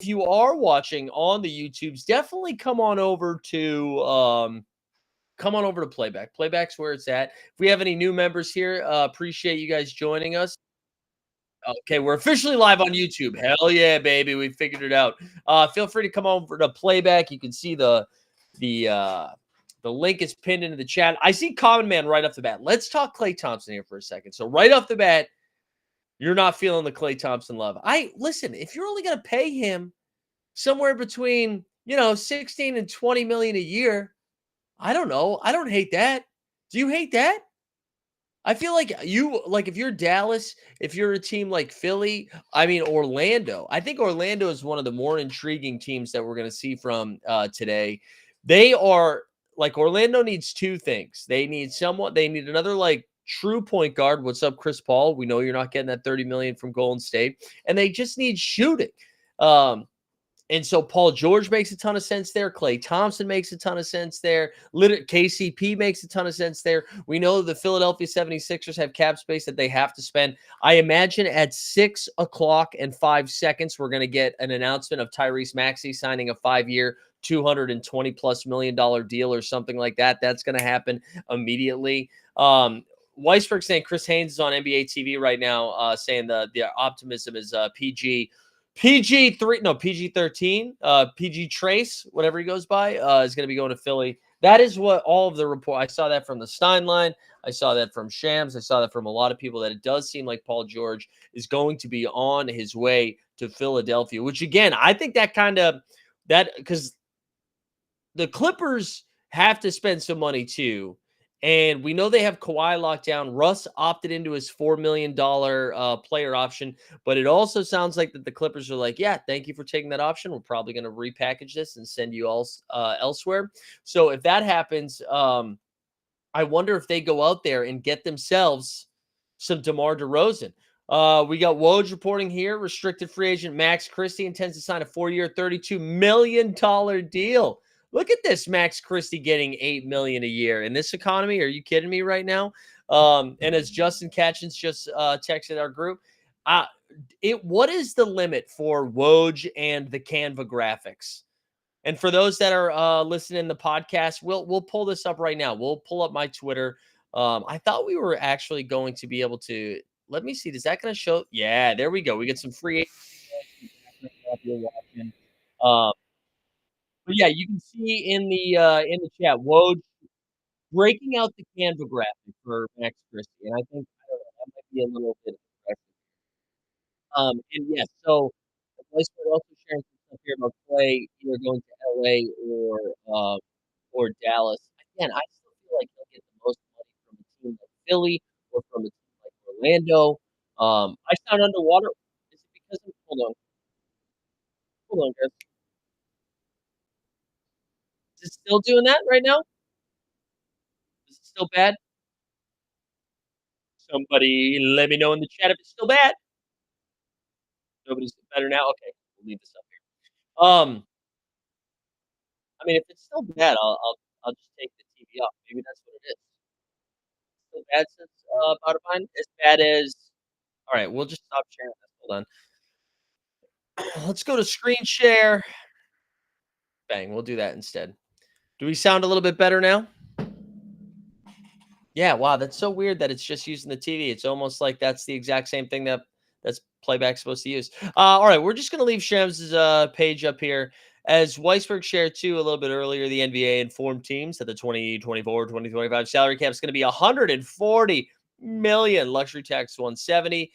if you are watching on the YouTubes, definitely come on over to Playback. Playback's where it's at. If we have any new members here, appreciate you guys joining us. Okay, we're officially live on YouTube. Hell yeah, baby. We figured it out. Feel free to come over to Playback. You can see the uh the link is pinned into the chat. I see Common Man right off the bat. Let's talk Klay Thompson here for a second. So right off the bat, you're not feeling the Klay Thompson love. I listen, if you're only gonna pay him somewhere between 16 and 20 million a year, I don't know. I don't hate that. Do you hate that? I feel like if you're Dallas, if you're a team like Philly, I mean Orlando. I think Orlando is one of the more intriguing teams that we're going to see from today. They are like Orlando needs two things. They need another like true point guard. What's up, Chris Paul? We know you're not getting that 30 million from Golden State, and they just need shooting. And so Paul George makes a ton of sense there. Klay Thompson makes a ton of sense there. KCP makes a ton of sense there. We know the Philadelphia 76ers have cap space that they have to spend. I imagine at 6 o'clock and 5 seconds, we're going to get an announcement of Tyrese Maxey signing a 5-year, $220+ million deal or something like that. That's going to happen immediately. Weisberg saying Chris Haynes is on NBA TV right now, saying the optimism is PG-13, PG Trace, whatever he goes by, is going to be going to Philly. That is what all of the report. I saw that from the Stein line. I saw that from Shams. I saw that from a lot of people that it does seem like Paul George is going to be on his way to Philadelphia, which again, I think because the Clippers have to spend some money too. And we know they have Kawhi locked down. Russ opted into his $4 million player option. But it also sounds like that the Clippers are like, yeah, thank you for taking that option. We're probably going to repackage this and send you all elsewhere. So if that happens, I wonder if they go out there and get themselves some DeMar DeRozan. We got Woj reporting here. Restricted free agent Max Christie intends to sign a 4-year, $32 million deal. Look at this, Max Christie getting $8 million a year in this economy. Are you kidding me right now? And as Justin Catchins just texted our group, what is the limit for Woj and the Canva graphics? And for those that are listening in the podcast, we'll pull this up right now. We'll pull up my Twitter. I thought we were actually going to be able to. Let me see. Is that going to show? Yeah, there we go. We get some free agency. But yeah, you can see in the chat, Woj breaking out the Canva graphic for Max Christie, and I think I don't know, that might be a little bit aggressive. And yes, so we're also sharing some stuff here about Clay either going to LA or Dallas. Again, I still feel like he'll get the most money from a team like Philly or from a team like Orlando. I sound underwater. Is it because of hold on, guys. Is it still doing that right now? Is it still bad? Somebody let me know in the chat if it's still bad. Nobody's better now. Okay, we'll leave this up here. I mean, if it's still bad, I'll just take the TV off. Maybe that's what it is. Still bad since Butterfine? As bad as all right, we'll just stop sharing this. Hold on. Let's go to screen share. Bang, we'll do that instead. Do we sound a little bit better now? Yeah, wow, that's so weird that it's just using the TV. It's almost like that's the exact same thing that's Playback's supposed to use. All right, we're just gonna leave Shams' page up here. As Weisberg shared too a little bit earlier, the NBA informed teams that the 2024-2025 salary cap is going to be 140 million, luxury tax 170,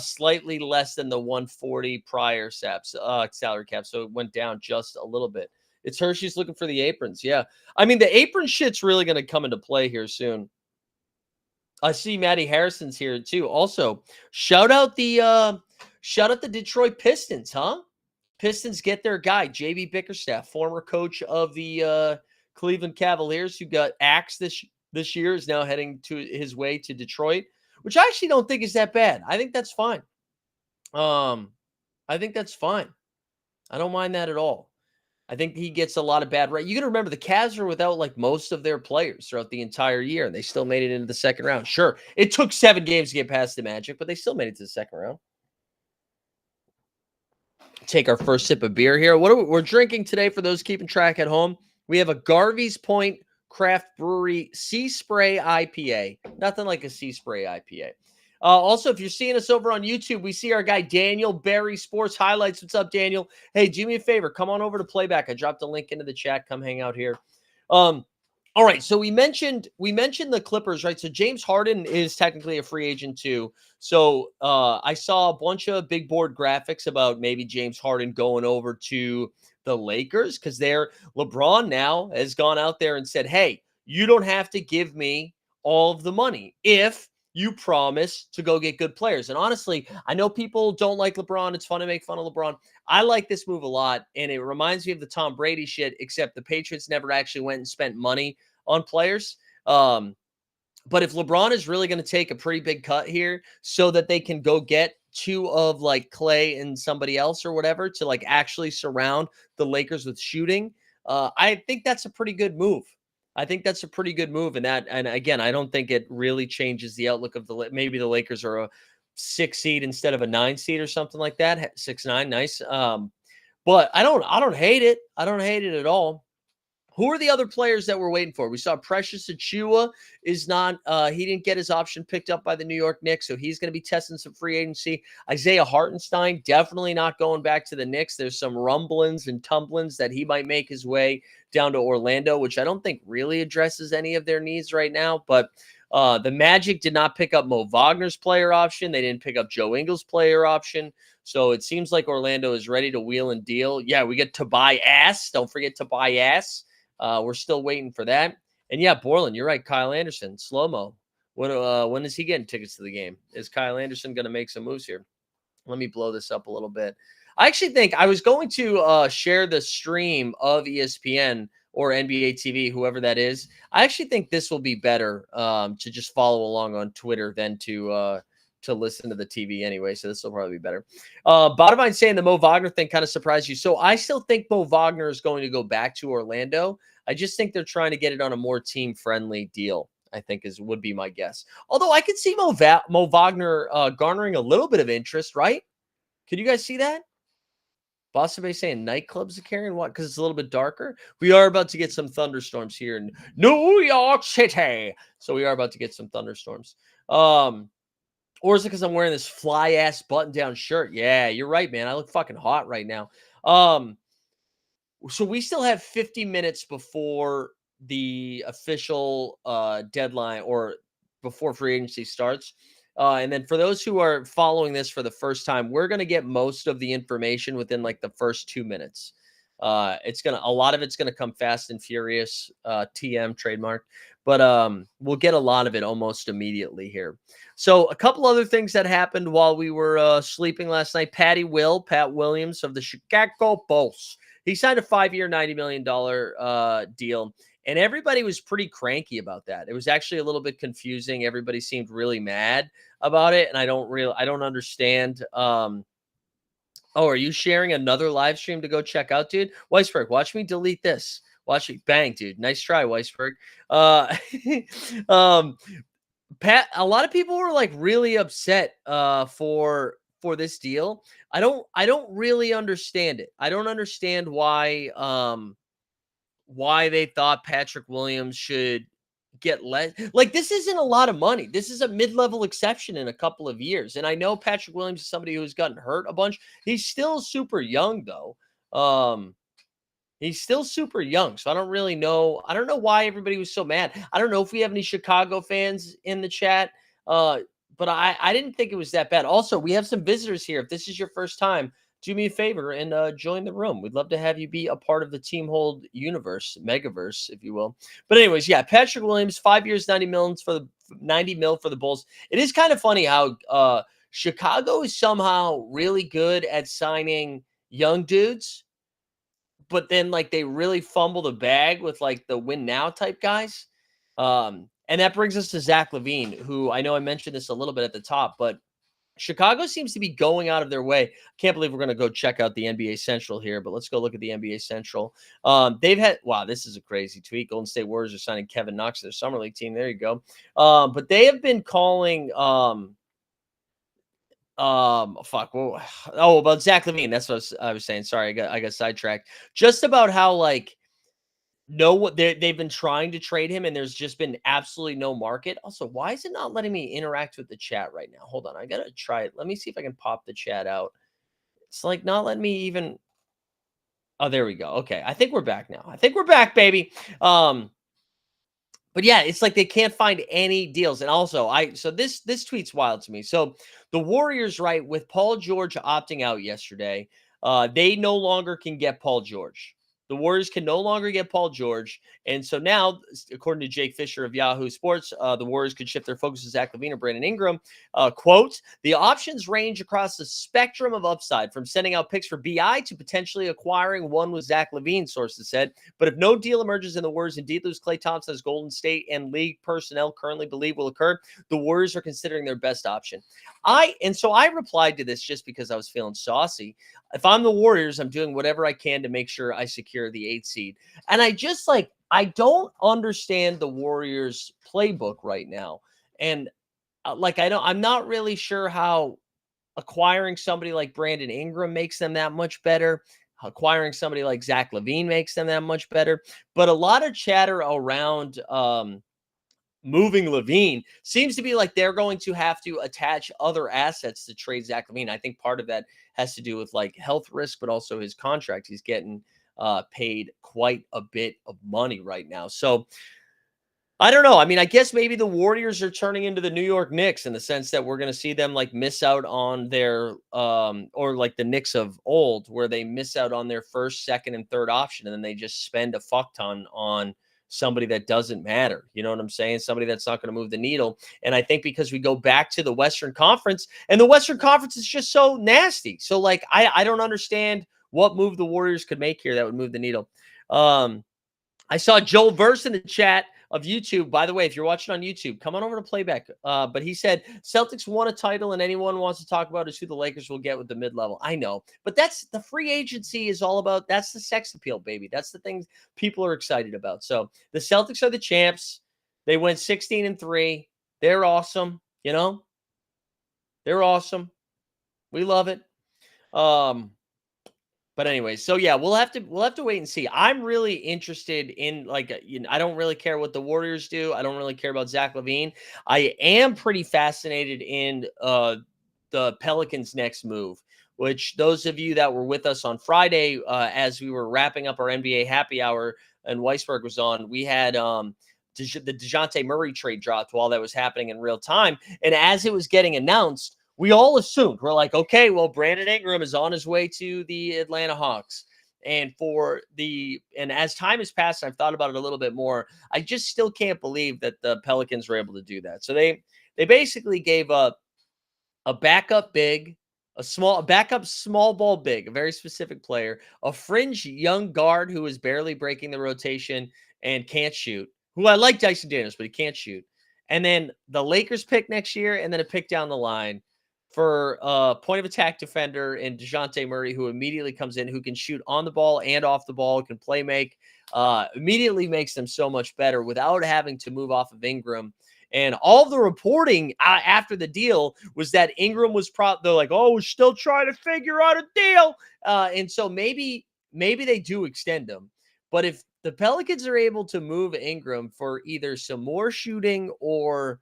slightly less than the 140 prior salary cap. So it went down just a little bit. It's Hershey's looking for the aprons. Yeah. I mean, the apron shit's really going to come into play here soon. I see Matty Harrison's here too. Also, shout out the Detroit Pistons, huh? Pistons get their guy, JB Bickerstaff, former coach of the Cleveland Cavaliers, who got axed this year, is now heading to his way to Detroit, which I actually don't think is that bad. I think that's fine. I think that's fine. I don't mind that at all. I think he gets a lot of bad right. You got to remember the Cavs were without like most of their players throughout the entire year, and they still made it into the second round. Sure, it took 7 games to get past the Magic, but they still made it to the second round. take our first sip of beer here. What are we're drinking today for those keeping track at home? We have a Garvey's Point Craft Brewery Sea Spray IPA. Nothing like a Sea Spray IPA. Also, if you're seeing us over on YouTube, we see our guy Daniel Barry Sports Highlights. What's up, Daniel? Hey, do me a favor. Come on over to Playback. I dropped a link into the chat. Come hang out here. All right, so we mentioned the Clippers, right? So James Harden is technically a free agent too. So I saw a bunch of big board graphics about maybe James Harden going over to the Lakers because LeBron now has gone out there and said, "Hey, you don't have to give me all of the money if you promise to go get good players." And honestly, I know people don't like LeBron. It's fun to make fun of LeBron. I like this move a lot, and it reminds me of the Tom Brady shit, except the Patriots never actually went and spent money on players. But if LeBron is really going to take a pretty big cut here so that they can go get two of like Clay and somebody else or whatever to like actually surround the Lakers with shooting, I think that's a pretty good move. I think that's a pretty good move. And again, I don't think it really changes the outlook of maybe the Lakers are a 6 seed instead of a 9 seed or something like that. 6-9, nice. But I don't hate it. I don't hate it at all. Who are the other players that we're waiting for? We saw Precious Achiuwa is not, he didn't get his option picked up by the New York Knicks, so he's going to be testing some free agency. Isaiah Hartenstein, definitely not going back to the Knicks. There's some rumblings and tumblings that he might make his way down to Orlando, which I don't think really addresses any of their needs right now. But the Magic did not pick up Mo Wagner's player option. They didn't pick up Joe Ingles' player option. So it seems like Orlando is ready to wheel and deal. Yeah, we get Tobias. Don't forget Tobias. We're still waiting for that. And yeah, Borland, you're right. Kyle Anderson, slow-mo. When is he getting tickets to the game? Is Kyle Anderson going to make some moves here? Let me blow this up a little bit. I actually think I was going to share the stream of ESPN or NBA TV, whoever that is. I actually think this will be better to just follow along on Twitter than to listen to the TV anyway. So this will probably be better. Bottomine saying the Mo Wagner thing kind of surprised you. So I still think Mo Wagner is going to go back to Orlando. I just think they're trying to get it on a more team-friendly deal, I think would be my guess. Although I could see Mo Wagner garnering a little bit of interest, right? Could you guys see that? Boston Bay saying nightclubs are carrying what? Because it's a little bit darker. We are about to get some thunderstorms here in New York City. So we are about to get some thunderstorms. Or is it because I'm wearing this fly-ass button-down shirt? Yeah, you're right, man. I look fucking hot right now. So we still have 50 minutes before the official deadline or before free agency starts. And then for those who are following this for the first time, we're going to get most of the information within like the first 2 minutes. A lot of it's going to come fast and furious, TM trademark, but we'll get a lot of it almost immediately here. So a couple other things that happened while we were sleeping last night. Pat Williams of the Chicago Bulls. He signed a 5-year, $90 million deal, and everybody was pretty cranky about that. It was actually a little bit confusing. Everybody seemed really mad about it, and I don't understand. Oh, are you sharing another live stream to go check out, dude? Weisberg, watch me delete this. Watch me. Bang, dude. Nice try, Weisberg. Pat, a lot of people were like really upset for this deal. I don't really understand it. I don't understand why they thought Patrick Williams should get less. Like, this isn't a lot of money. This is a mid-level exception in a couple of years. And I know Patrick Williams is somebody who's gotten hurt a bunch. He's still super young though. He's still super young. So I don't really know. I don't know why everybody was so mad. I don't know if we have any Chicago fans in the chat. But I didn't think it was that bad. Also, we have some visitors here. If this is your first time, do me a favor and join the room. We'd love to have you be a part of the Team Hold universe, megaverse, if you will. But anyways, yeah, Patrick Williams, 5 years, $90 mil for the Bulls. It is kind of funny how Chicago is somehow really good at signing young dudes, but then like they really fumble the bag with like the win now type guys. And that brings us to Zach LaVine, who I know I mentioned this a little bit at the top, but Chicago seems to be going out of their way. Can't believe we're going to go check out the NBA Central here, but let's go look at the NBA Central. This is a crazy tweet. Golden State Warriors are signing Kevin Knox to their Summer League team. There you go. But they have been calling Fuck. Oh, about Zach LaVine. That's what I was saying. Sorry, I got sidetracked. Just about how like no what they've been trying to trade him, and there's just been absolutely no market. Also, why is it not letting me interact with the chat right now? Hold on, I gotta try it. Let me see if I can pop the chat out. It's like not letting me even. Oh, there we go. Okay, I think we're back now. I think we're back, baby. But yeah, it's like they can't find any deals. And also, so this tweet's wild to me. So the Warriors, right, with Paul George opting out yesterday, they no longer can get Paul George. The Warriors can no longer get Paul George. And so now, according to Jake Fisher of Yahoo Sports, the Warriors could shift their focus to Zach LaVine or Brandon Ingram. Quote, the options range across the spectrum of upside, from sending out picks for BI to potentially acquiring one with Zach LaVine, sources said. But if no deal emerges and the Warriors indeed lose Klay Thompson, as Golden State and league personnel currently believe will occur, the Warriors are considering their best option. So I replied to this just because I was feeling saucy. If I'm the Warriors, I'm doing whatever I can to make sure I secure the 8th seed. And I don't understand the Warriors playbook right now. And I'm not really sure how acquiring somebody like Brandon Ingram makes them that much better. Acquiring somebody like Zach LaVine makes them that much better. But a lot of chatter around moving LaVine seems to be like they're going to have to attach other assets to trade Zach LaVine. I think part of that has to do with like health risk, but also his contract. He's getting paid quite a bit of money right now. So I don't know. I mean, I guess maybe the Warriors are turning into the New York Knicks in the sense that we're going to see them like miss out on their or like the Knicks of old, where they miss out on their first, second, and third option, and then they just spend a fuck ton on somebody that doesn't matter. You know what I'm saying? Somebody that's not going to move the needle. And I think because we go back to the Western Conference, and the Western Conference is just so nasty. So like I don't understand what move the Warriors could make here that would move the needle. I saw Joel Verse in the chat of YouTube. By the way, if you're watching on YouTube, come on over to Playback. But he said Celtics won a title, and anyone wants to talk about is who the Lakers will get with the mid-level. I know, but that's the free agency is all about. That's the sex appeal, baby. That's the things people are excited about. So the Celtics are the champs. They went 16-3. They're awesome. You know, they're awesome. We love it. But anyway, so yeah, we'll have to wait and see. I'm really interested in I don't really care what the Warriors do. I don't really care about Zach LaVine. I am pretty fascinated in the Pelicans' next move, which those of you that were with us on Friday as we were wrapping up our NBA happy hour and Weisberg was on, we had the DeJounte Murray trade dropped while that was happening in real time. And as it was getting announced, we all assumed, we're like, okay, well, Brandon Ingram is on his way to the Atlanta Hawks. And as time has passed, I've thought about it a little bit more. I just still can't believe that the Pelicans were able to do that. So they basically gave up a backup big, a backup small ball big, a very specific player, a fringe young guard who is barely breaking the rotation and can't shoot, who I like Dyson Daniels, but he can't shoot. And then the Lakers pick next year, and then a pick down the line for a point of attack defender in DeJounte Murray, who immediately comes in, who can shoot on the ball and off the ball, can play make, immediately makes them so much better without having to move off of Ingram. And all the reporting after the deal was that Ingram was they're like, oh, we're still trying to figure out a deal. And so maybe they do extend him. But if the Pelicans are able to move Ingram for either some more shooting or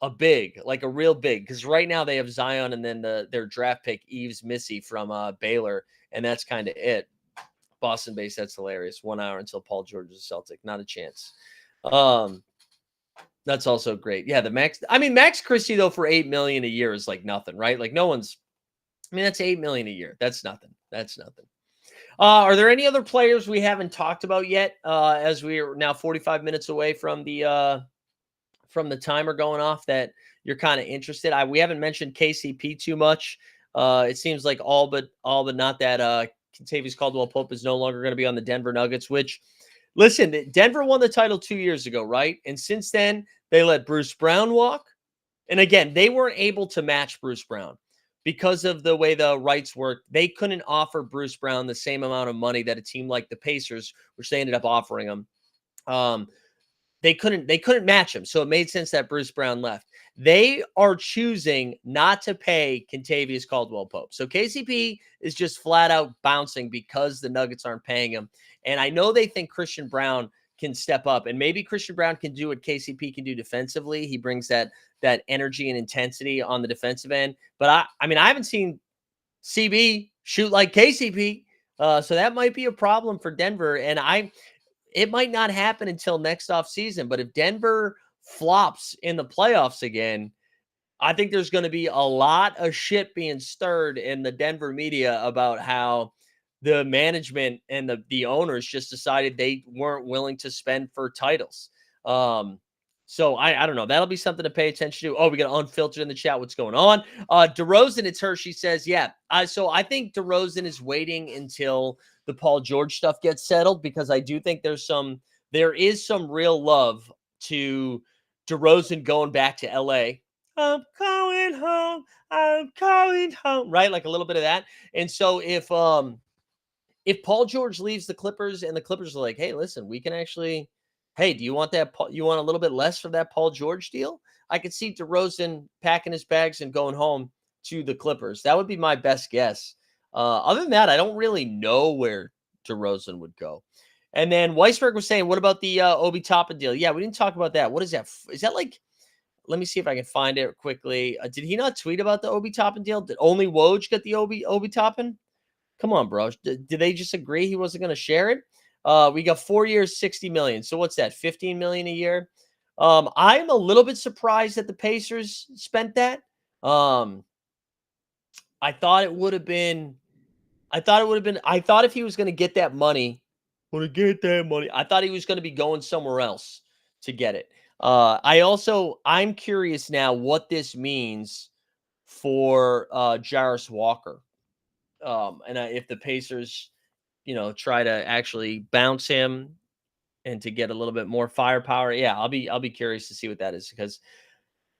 a big, like a real big, because right now they have Zion and then their draft pick, Yves Missy from Baylor, and that's kind of it. Boston base, that's hilarious. 1 hour until Paul George is a Celtic. Not a chance. That's also great. Yeah, Max Christie, though, for $8 million a year is like nothing, right? Like that's $8 million a year. That's nothing. That's nothing. Are there any other players we haven't talked about yet? As we are now 45 minutes away from the timer going off that you're kind of interested. We haven't mentioned KCP too much. It seems like all but not that Kentavious Caldwell-Pope is no longer going to be on the Denver Nuggets, which, listen, Denver won the title 2 years ago, right? And since then, they let Bruce Brown walk. And again, they weren't able to match Bruce Brown because of the way the rights work. They couldn't offer Bruce Brown the same amount of money that a team like the Pacers, which they ended up offering him. they couldn't match him. So it made sense that Bruce Brown left. They are choosing not to pay Kentavious Caldwell-Pope. So KCP is just flat out bouncing because the Nuggets aren't paying him. And I know they think Christian Brown can step up, and maybe Christian Brown can do what KCP can do defensively. He brings that energy and intensity on the defensive end. But I mean, I haven't seen CB shoot like KCP. So that might be a problem for Denver. And it might not happen until next offseason. But if Denver flops in the playoffs again, I think there's going to be a lot of shit being stirred in the Denver media about how the management and the owners just decided they weren't willing to spend for titles. So I don't know. That'll be something to pay attention to. Oh, we got Unfiltered in the chat. What's going on? DeRozan, it's her. She says, yeah. So I think DeRozan is waiting until the Paul George stuff gets settled, because I do think there is some real love to DeRozan going back to LA. I'm coming home. I'm coming home. Right? Like a little bit of that. And so if Paul George leaves the Clippers and the Clippers are like, hey, listen, we can actually, hey, do you want that? You want a little bit less for that Paul George deal? I could see DeRozan packing his bags and going home to the Clippers. That would be my best guess. Other than that, I don't really know where DeRozan would go. And then Weisberg was saying, what about the Obi Toppin deal? Yeah, we didn't talk about that. What is that? Is that like, let me see if I can find it quickly. Did he not tweet about the Obi Toppin deal? Did only Woj get the Obi Toppin? Come on, bro. Did they just agree he wasn't going to share it? We got 4 years, 60 million. So what's that? 15 million a year. I'm a little bit surprised that the Pacers spent that. I thought if he was going to get that money, I thought he was going to be going somewhere else to get it. I'm curious now what this means for Jarris Walker. If the Pacers, try to actually bounce him and to get a little bit more firepower, yeah, I'll be curious to see what that is, because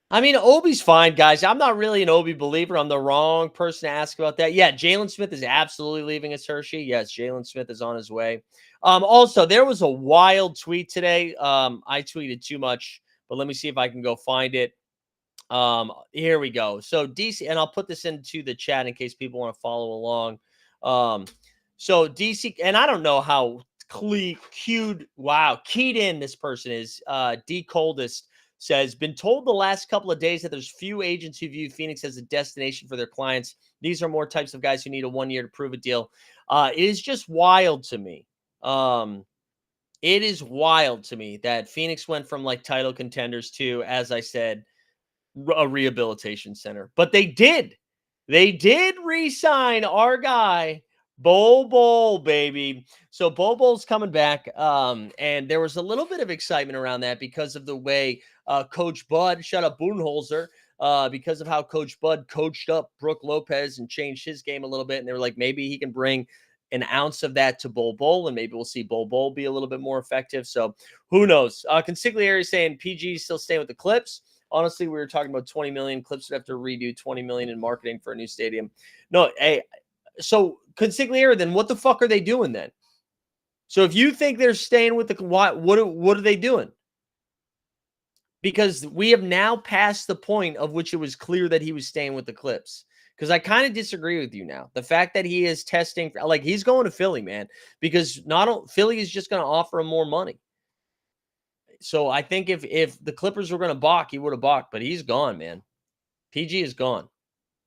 I mean, Obi's fine, guys. I'm not really an Obi believer. I'm the wrong person to ask about that. Yeah, Jalen Smith is absolutely leaving us, Hershey. Yes, Jalen Smith is on his way. Also, there was a wild tweet today. I tweeted too much, but let me see if I can go find it. Here we go. So DC, and I'll put this into the chat in case people want to follow along. So DC, and I don't know how keyed in this person is. D Coldest says, been told the last couple of days that there's few agents who view Phoenix as a destination for their clients. These are more types of guys who need a 1 year to prove a deal. It is just wild to me. It is wild to me that Phoenix went from like title contenders to, as I said, a rehabilitation center. But they did re-sign our guy, Bol, baby. So Bol's coming back. And there was a little bit of excitement around that because of the way Coach Bud, shut up Budenholzer, because of how Coach Bud coached up Brook Lopez and changed his game a little bit. And they were like, maybe he can bring an ounce of that to Bol, and maybe we'll see Bol be a little bit more effective. So who knows? Consigliere saying PG is still staying with the Clips. Honestly, we were talking about 20 million. Clips would have to redo 20 million in marketing for a new stadium. No, hey, so Consigliere, then what the fuck are they doing then? So if you think they're staying with the, what are they doing? Because we have now passed the point of which it was clear that he was staying with the Clips. Because I kind of disagree with you now. The fact that he is testing, like he's going to Philly, man, because Philly is just going to offer him more money. So I think if the Clippers were going to balk, he would have balked, but he's gone, man. PG is gone.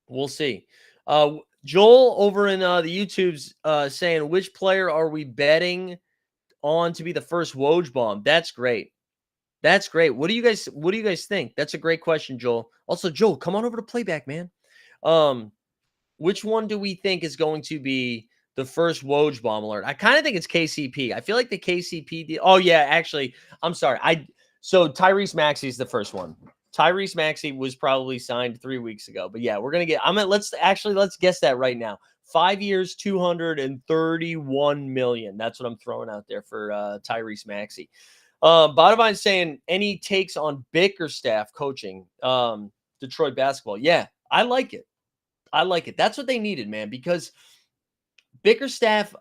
We'll see. Joel over in the YouTube's saying, which player are we betting on to be the first Woj bomb? That's great. That's great. What do you guys think? That's a great question, Joel. Also, Joel, come on over to Playback, man. Which one do we think is going to be the first Woj bomb alert? I kind of think it's KCP. I feel like the KCP deal. Oh yeah, actually, I'm sorry. So Tyrese Maxey is the first one. Tyrese Maxey was probably signed 3 weeks ago. But yeah, we're gonna get. Let's guess that right now. 5 years, 231 million. That's what I'm throwing out there for Tyrese Maxey. Bodavine's saying, any takes on Bickerstaff coaching Detroit basketball? Yeah, I like it. That's what they needed, man, because Bickerstaff,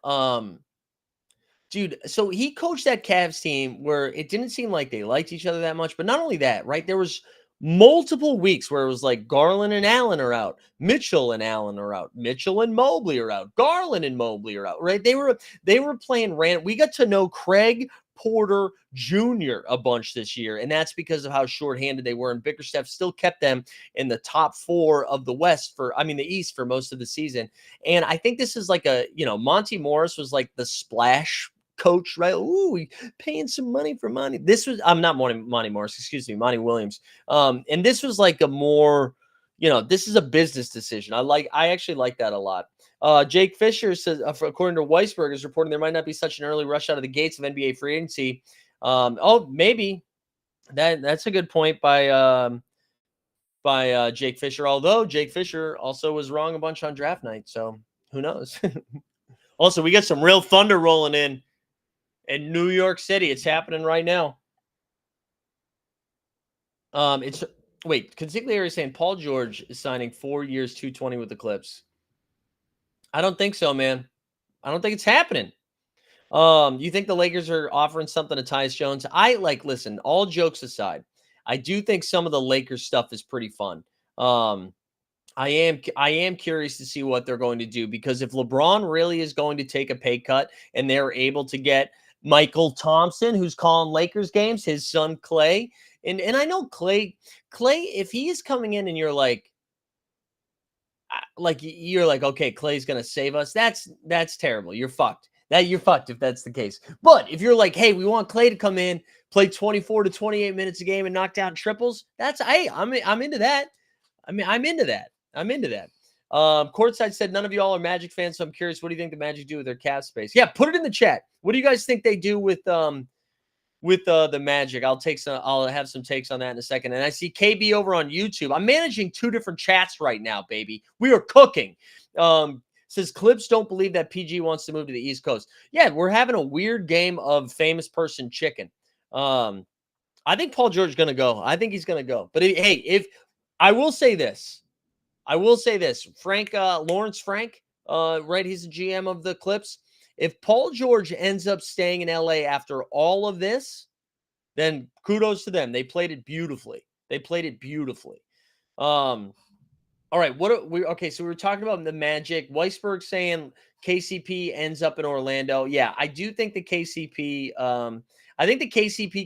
Dude, so he coached that Cavs team where it didn't seem like they liked each other that much, but not only that, right? There was multiple weeks where it was like Garland and Allen are out, Mitchell and Allen are out, Mitchell and Mobley are out, Garland and Mobley are out, right? They were playing random. We got to know Craig Porter Jr. a bunch this year, and that's because of how shorthanded they were. And Bickerstaff still kept them in the top 4 of the the East for most of the season. And I think this is like Monty Morris was like the splash coach, right? Ooh, we paying some money for money. This was I'm not Monty Morris, excuse me, Monty Williams. And this was like a more, this is a business decision. I actually like that a lot. Jake Fisher says, according to Weisberg, is reporting there might not be such an early rush out of the gates of NBA free agency. Maybe that's a good point by Jake Fisher. Although Jake Fisher also was wrong a bunch on draft night, so who knows? Also, we got some real thunder rolling in New York City. It's happening right now. Consigliere is saying Paul George is signing 4 years, $220 with the Clips. I don't think so, man. I don't think it's happening. You think the Lakers are offering something to Tyus Jones? Listen, all jokes aside, I do think some of the Lakers stuff is pretty fun. I am curious to see what they're going to do, because if LeBron really is going to take a pay cut and they're able to get Michael Thompson, who's calling Lakers games, his son Clay, and I know Clay, if he is coming in and you're like, okay, Clay's gonna save us. That's terrible. You're fucked. You're fucked if that's the case. But if you're like, hey, we want Clay to come in, play 24 to 28 minutes a game and knock down triples, I'm into that. I'm into that. Courtside said none of y'all are Magic fans, so I'm curious, what do you think the Magic do with their cap space? Yeah, put it in the chat. What do you guys think they do with the Magic? I'll have some takes on that in a second. And I see KB over on YouTube. I'm managing 2 different chats right now, baby. We are cooking. Says Clips don't believe that PG wants to move to the East Coast. Yeah, we're having a weird game of famous person chicken. I think Paul George is going to go. I think he's going to go. But if I will say this, Frank, Lawrence Frank, right? He's the GM of the Clips. If Paul George ends up staying in LA after all of this, then kudos to them. They played it beautifully. All right. So we were talking about the Magic. Weisberg saying KCP ends up in Orlando. Yeah, I do think the KCP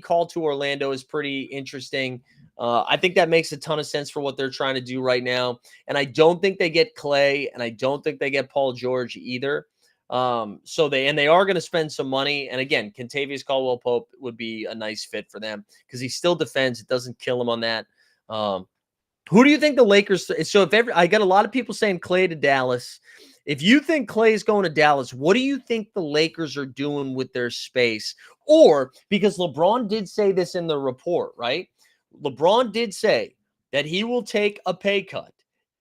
call to Orlando is pretty interesting. I think that makes a ton of sense for what they're trying to do right now. And I don't think they get Clay, and I don't think they get Paul George either. They are going to spend some money. And again, Kentavious Caldwell-Pope would be a nice fit for them because he still defends. It doesn't kill him on that. Who do you think the Lakers? So I got a lot of people saying Clay to Dallas. If you think Clay is going to Dallas, what do you think the Lakers are doing with their space? Or because LeBron did say this in the report, right? LeBron did say that he will take a pay cut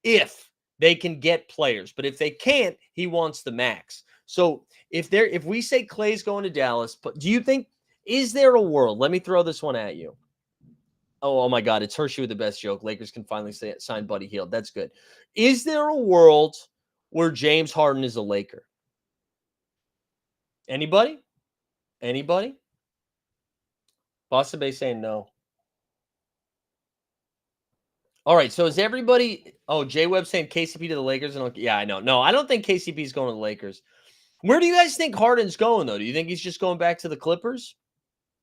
if they can get players. But if they can't, he wants the max. So if we say Clay's going to Dallas, do you think, is there a world? Let me throw this one at you. Oh my God, it's Hershey with the best joke. Lakers can finally sign Buddy Hield. That's good. Is there a world where James Harden is a Laker? Anybody? Boston Bay saying no. All right, so is everybody? Oh, Jay Webb saying KCP to the Lakers. Yeah, I know. No, I don't think KCP is going to the Lakers. Where do you guys think Harden's going, though? Do you think he's just going back to the Clippers?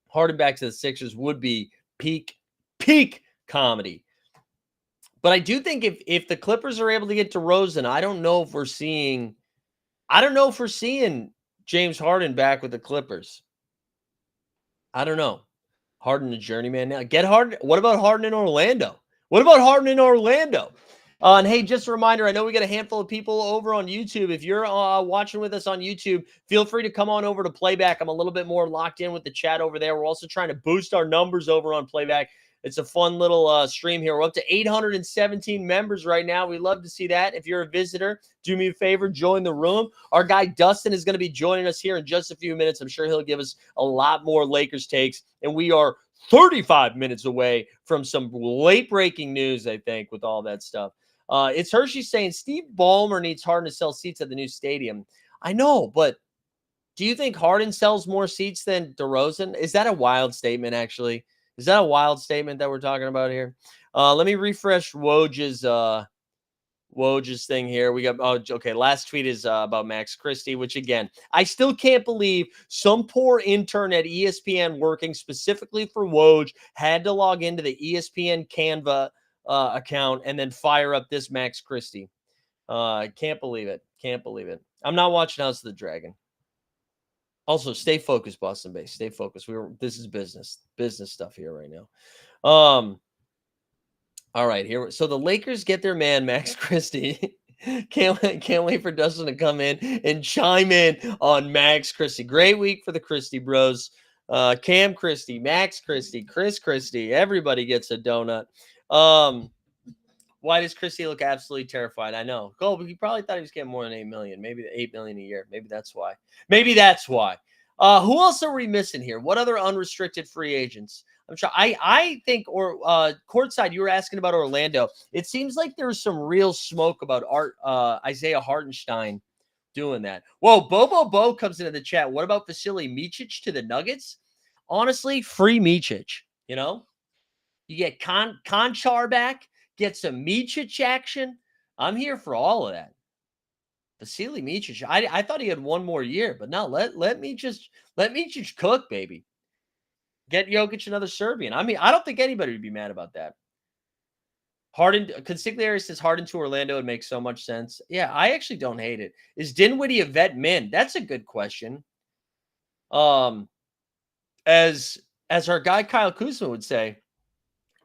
Harden back to the Sixers would be peak comedy. But I do think if the Clippers are able to get DeRozan, I don't know if we're seeing James Harden back with the Clippers. I don't know. Harden a journeyman now. Get Harden. What about Harden in Orlando? And hey, just a reminder, I know we got a handful of people over on YouTube. If you're watching with us on YouTube, feel free to come on over to Playback. I'm a little bit more locked in with the chat over there. We're also trying to boost our numbers over on Playback. It's a fun little stream here. We're up to 817 members right now. We love to see that. If you're a visitor, do me a favor, join the room. Our guy Dustin is going to be joining us here in just a few minutes. I'm sure he'll give us a lot more Lakers takes. And we are 35 minutes away from some late-breaking news, I think, with all that stuff. It's Hershey saying Steve Ballmer needs Harden to sell seats at the new stadium. I know, but Do you think Harden sells more seats than DeRozan? Is that a wild statement, actually? Is that a wild statement that we're talking about here? Let me refresh Woj's thing here. We got, oh, okay. Last tweet is about Max Christie, which again, I still can't believe some poor intern at ESPN working specifically for Woj had to log into the ESPN Canva account and then fire up this Max Christie. Can't believe it. Can't believe it. I'm not watching House of the Dragon. Also, stay focused, Boston Bay. Stay focused. This is business stuff here right now. All right, here. So the Lakers get their man Max Christie. Can't wait for Dustin to come in and chime in on Max Christie. Great week for the Christie Bros. Cam Christie, Max Christie, Chris Christie. Everybody gets a donut. Why does Christie look absolutely terrified? I know. But he probably thought he was getting more than $8 million. Maybe $8 million a year. Maybe that's why. Who else are we missing here? What other unrestricted free agents? I'm sure. I think, or courtside, you were asking about Orlando. It seems like there's some real smoke about Isaiah Hartenstein doing that. Whoa, Bobo Bo comes into the chat. What about Vasily Micic to the Nuggets? Honestly, free Micic. You know, you get Conchar back, get some Micic action. I'm here for all of that. Vasily Micic. I thought he had one more year, but no, let Micic cook, baby. Get Jokic another Serbian. I mean, I don't think anybody would be mad about that. Consigliere says Harden to Orlando would make so much sense. Yeah, I actually don't hate it. Is Dinwiddie a vet min? That's a good question. As our guy Kyle Kuzma would say,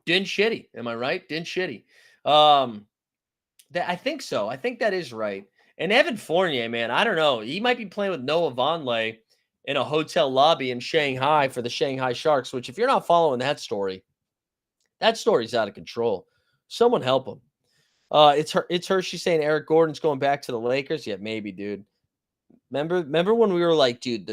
Din shitty. Am I right? Din shitty. I think so. I think that is right. And Evan Fournier, man, I don't know. He might be playing with Noah Vonleh in a hotel lobby in Shanghai for the Shanghai Sharks, which if you're not following that story's out of control. Someone help him. It's Hershey saying Eric Gordon's going back to the Lakers. Yeah, maybe, dude. Remember when we were like, dude,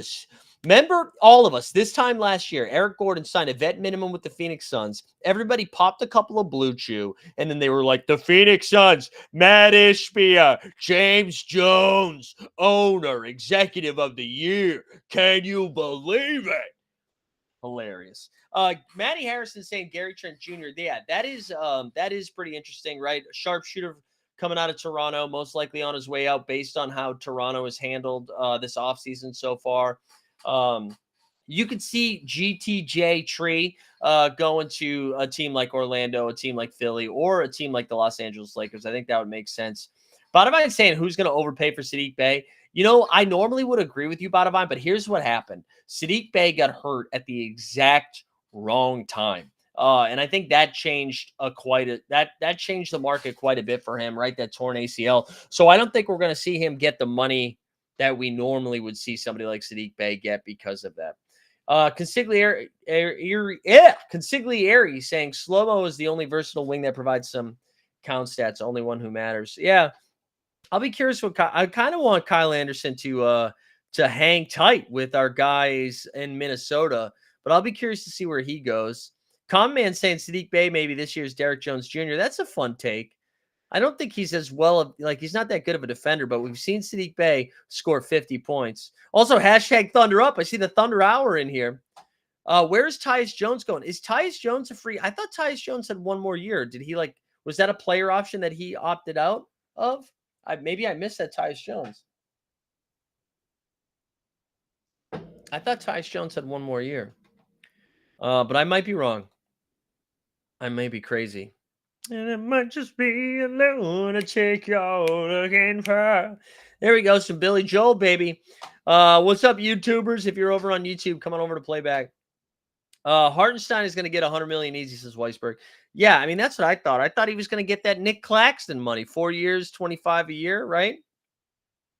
remember all of us this time last year, Eric Gordon signed a vet minimum with the Phoenix Suns. Everybody popped a couple of Blue Chew, and then they were like, the Phoenix Suns, Matt Ishbia, James Jones, owner, executive of the year. Can you believe it? Hilarious. Matty Harrison saying Gary Trent Jr. Yeah, that is pretty interesting, right? A sharpshooter coming out of Toronto, most likely on his way out based on how Toronto has handled this offseason so far. You could see GTJ Tree going to a team like Orlando, a team like Philly, or a team like the Los Angeles Lakers. I think that would make sense. Badavine saying who's going to overpay for Saddiq Bey. You know, I normally would agree with you, Badavine, but here's what happened. Saddiq Bey got hurt at the exact wrong time. And I think that changed that changed the market quite a bit for him, right? That torn ACL. So I don't think we're going to see him get the money that we normally would see somebody like Saddiq Bey get because of that. Consigliere saying Slow-Mo is the only versatile wing that provides some count stats, only one who matters. Yeah, I'll be curious I kind of want Kyle Anderson to hang tight with our guys in Minnesota, but I'll be curious to see where he goes. Comman saying Saddiq Bey maybe this year's Derrick Jones Jr. That's a fun take. I don't think he's as well, he's not that good of a defender, but we've seen Saddiq Bey score 50 points. Also, hashtag Thunder Up. I see the Thunder Hour in here. Where's Tyus Jones going? Is Tyus Jones a free? I thought Tyus Jones had one more year. Did he was that a player option that he opted out of? Maybe I missed that Tyus Jones. I thought Tyus Jones had one more year. But I might be wrong. I may be crazy. And it might just be a lunatic you're looking for. There we go. Some Billy Joel, baby. What's up, YouTubers? If you're over on YouTube, come on over to Playback. Hartenstein is going to get $100 million easy, says Weisberg. Yeah, I mean, that's what I thought. I thought he was going to get that Nick Claxton money. 4 years, 25 a year, right?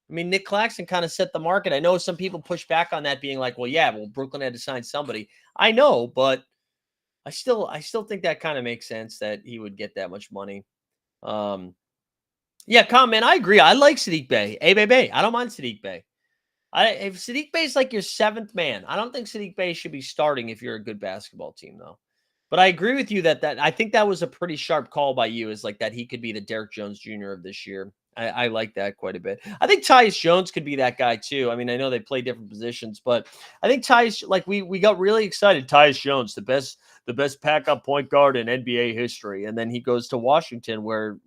I mean, Nick Claxton kind of set the market. I know some people push back on that being like, well, Brooklyn had to sign somebody. I know, but I still think that kind of makes sense that he would get that much money. Yeah, man, I agree. I like Saddiq Bey. Hey, baby, I don't mind Saddiq Bey. If Saddiq Bey is like your seventh man, I don't think Saddiq Bey should be starting if you're a good basketball team, though. But I agree with you that I think that was a pretty sharp call by you, is like that he could be the Derrick Jones Jr. of this year. I like that quite a bit. I think Tyus Jones could be that guy too. I mean, I know they play different positions, but I think Tyus, like we got really excited. Tyus Jones, the best backup point guard in NBA history, and then he goes to Washington, where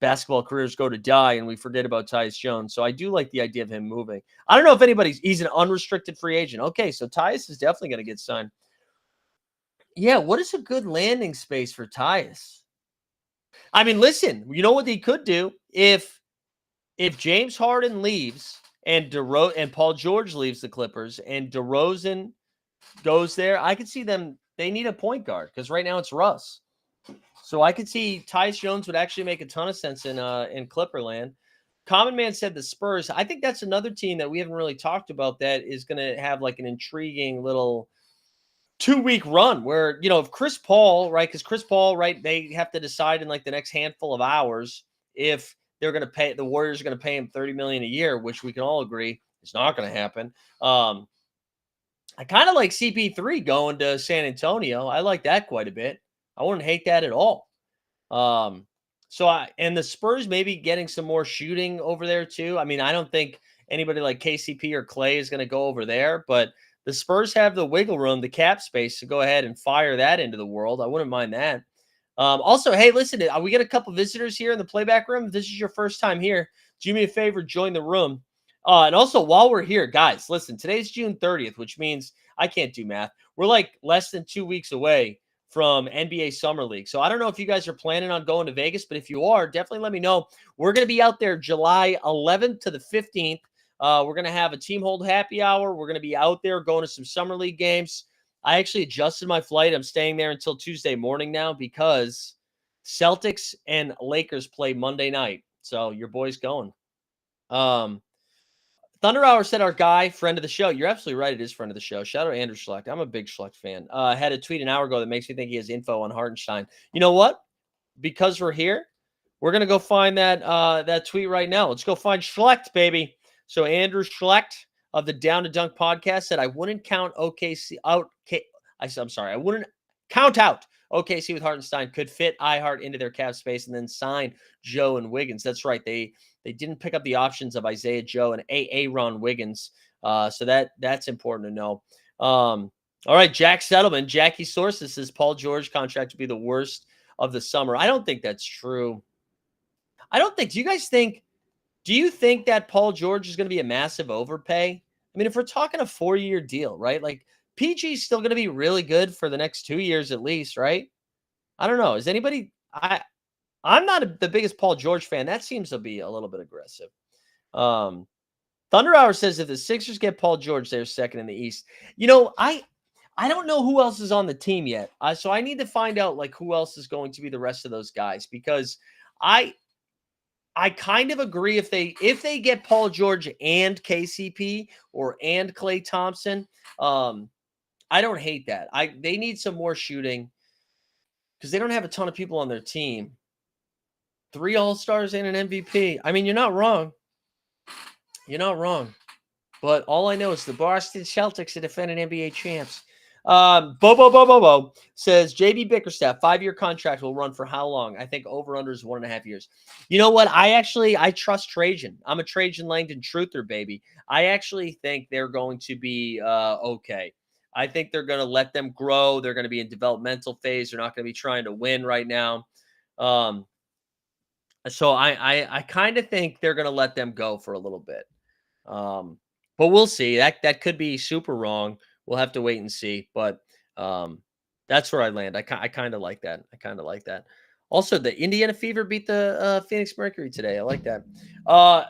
basketball careers go to die, and we forget about Tyus Jones. So I do like the idea of him moving. I don't know if he's an unrestricted free agent. Okay, so Tyus is definitely going to get signed. Yeah, what is a good landing space for Tyus? I mean, listen, you know what he could do if James Harden leaves and and Paul George leaves the Clippers and DeRozan goes there, I could see them. They need a point guard because right now it's Russ. So I could see Tyus Jones would actually make a ton of sense in Clipperland. Common Man said the Spurs. I think that's another team that we haven't really talked about that is going to have like an intriguing little 2-week run where, if Chris Paul, right? Because Chris Paul, right, they have to decide in like the next handful of hours if they're going to pay the Warriors are going to pay him $30 million a year, which we can all agree is not going to happen. I kind of like CP3 going to San Antonio. I like that quite a bit. I wouldn't hate that at all. And the Spurs maybe getting some more shooting over there too. I mean, I don't think anybody like KCP or Clay is going to go over there, but the Spurs have the wiggle room, the cap space to go ahead and fire that into the world. I wouldn't mind that. Also, hey, listen, we get a couple visitors here in the playback room. If this is your first time here, do me a favor, join the room. And also, while we're here, guys, listen, today's June 30th, which means I can't do math. We're like less than 2 weeks away from NBA Summer League. So I don't know if you guys are planning on going to Vegas, but if you are, definitely let me know. We're going to be out there July 11th to the 15th. We're going to have a team hold happy hour. We're going to be out there going to some Summer League games. I actually adjusted my flight. I'm staying there until Tuesday morning now because Celtics and Lakers play Monday night. So your boy's going. Thunder Hour said our guy, friend of the show. You're absolutely right. It is friend of the show. Shout out Andrew Schlecht. I'm a big Schlecht fan. Had a tweet an hour ago that makes me think he has info on Hartenstein. You know what? Because we're here, we're going to go find that tweet right now. Let's go find Schlecht, baby. So Andrew Schlecht of the Down to Dunk podcast said, I wouldn't count OKC out. I'm sorry. I wouldn't count out OKC with Hartenstein could fit iHeart into their cap space and then sign Joe and Wiggins. That's right. They didn't pick up the options of Isaiah Joe and Aaron Wiggins. So that's important to know. All right, Jack Settleman. Jackie Sources says Paul George contract to be the worst of the summer. I don't think that's true. I don't think. Do you think that Paul George is going to be a massive overpay? I mean, if we're talking a 4-year deal, right? Like PG is still going to be really good for the next 2 years at least, right? I don't know. Is anybody? I'm not the biggest Paul George fan. That seems to be a little bit aggressive. Thunder Hour says if the Sixers get Paul George, they're second in the East. I don't know who else is on the team yet. So I need to find out like who else is going to be the rest of those guys because I kind of agree if they get Paul George and KCP or and Klay Thompson, I don't hate that. They need some more shooting because they don't have a ton of people on their team. 3 All-Stars and an MVP. I mean, you're not wrong. You're not wrong. But all I know is the Boston Celtics are defending NBA champs. Bo says JB Bickerstaff 5-year contract will run for how long? I think over under is 1.5 years. You know what? I trust Trajan. I'm a Trajan Langdon truther, baby. I actually think they're going to be okay. I think they're going to let them grow. They're going to be in developmental phase. They're not going to be trying to win right now. So I kind of think they're going to let them go for a little bit. But we'll see. That could be super wrong. We'll have to wait and see. But that's where I land. I kind of like that. Also, the Indiana Fever beat the Phoenix Mercury today. I like that.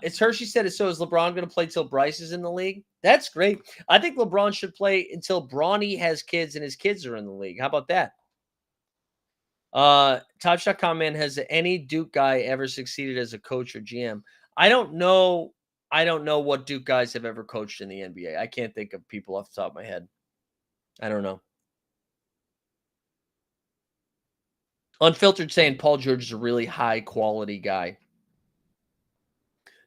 It's Hershey said it. So is LeBron going to play till Bryce is in the league? That's great. I think LeBron should play until Bronny has kids and his kids are in the league. How about that? Top.com man, has any Duke guy ever succeeded as a coach or GM? I don't know what Duke guys have ever coached in the NBA. I can't think of people off the top of my head. I don't know. Unfiltered saying Paul George is a really high quality guy.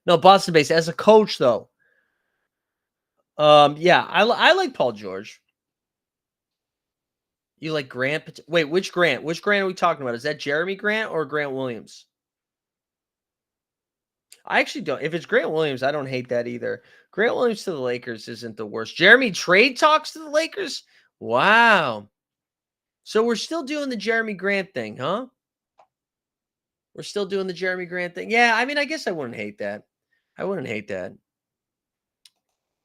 No, Boston based as a coach though. Yeah, I like Paul George. You like Grant? Wait, which Grant? Which Grant are we talking about? Is that Jeremy Grant or Grant Williams? I actually don't. If it's Grant Williams, I don't hate that either. Grant Williams to the Lakers isn't the worst. Jeremy trade talks to the Lakers? Wow. So we're still doing the Jeremy Grant thing, huh? We're still doing the Jeremy Grant thing. Yeah, I mean, I guess I wouldn't hate that. I wouldn't hate that.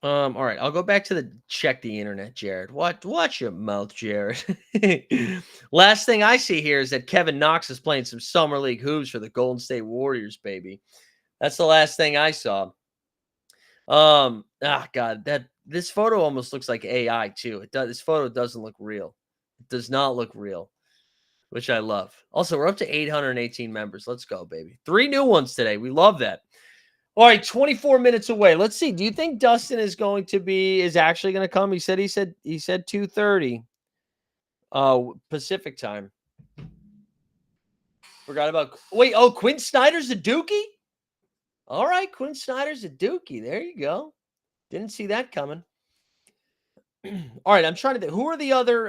All right, I'll go back to the check the internet, Jared. What? Watch your mouth, Jared. Last thing I see here is that Kevin Knox is playing some summer league hoops for the Golden State Warriors, baby. That's the last thing I saw. God, that this photo almost looks like AI too. It does. This photo doesn't look real. It does not look real, which I love. Also, we're up to 818 members. Let's go, baby. 3 new ones today. We love that. All right, 24 minutes away. Let's see. Do you think Dustin is actually going to come? He said 2:30 Pacific time. Forgot about Quinn Snyder's a Dookie? All right, Quinn Snyder's a Dookie. There you go. Didn't see that coming. All right, I'm trying to think.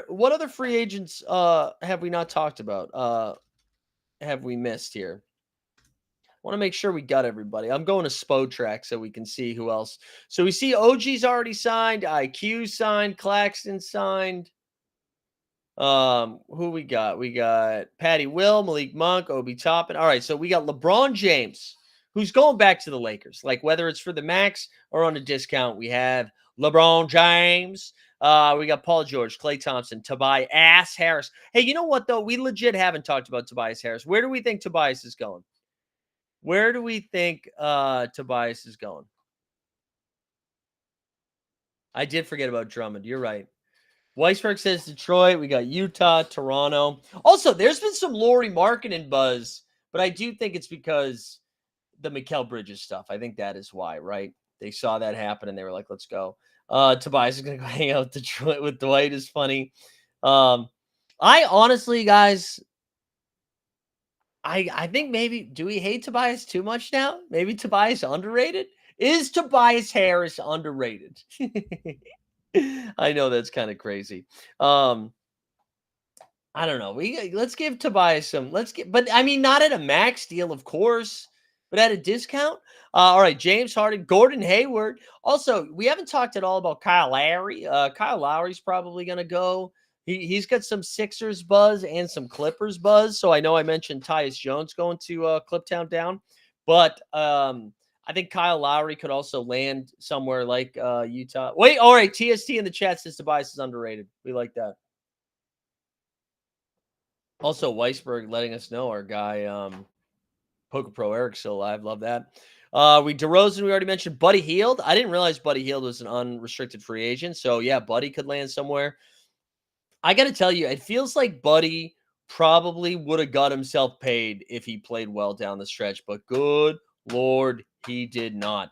What other free agents have we not talked about? Have we missed here? Want to make sure we got everybody. I'm going to Spotrac so we can see who else. So we see OG's already signed, IQ signed, Claxton signed. Who we got? We got Patty Will, Malik Monk, Obi Toppin. All right, so we got LeBron James, who's going back to the Lakers. Like whether it's for the max or on a discount, we have LeBron James. We got Paul George, Klay Thompson, Tobias Harris. Hey, you know what though? We legit haven't talked about Tobias Harris. Where do we think Tobias is going? Where do we think Tobias is going? I did forget about Drummond. You're right. Weisberg says Detroit. We got Utah, Toronto. Also, there's been some Lauri Markkanen buzz, but I do think it's because the Mikal Bridges stuff. I think that is why, right? They saw that happen and they were like, let's go. Tobias is going to go hang out with Detroit with Dwight is funny. I honestly, guys, I think maybe, do we hate Tobias too much now? Maybe Tobias underrated? Is Tobias Harris underrated? I know that's kind of crazy. I don't know. Let's give Tobias but I mean, not at a max deal, of course, but at a discount. All right, James Harden, Gordon Hayward. Also, we haven't talked at all about Kyle Lowry. Kyle Lowry's probably going to go. He's got some Sixers buzz and some Clippers buzz. So I know I mentioned Tyus Jones going to Cliptown Down, but I think Kyle Lowry could also land somewhere like Utah. Wait, all right. TST in the chat says Tobias is underrated. We like that. Also, Weisberg letting us know our guy, Poker Pro Eric still alive. Love that. DeRozan, we already mentioned. Buddy Hield. I didn't realize Buddy Hield was an unrestricted free agent. So, yeah, Buddy could land somewhere. I got to tell you, it feels like Buddy probably would have got himself paid if he played well down the stretch. But good Lord, he did not.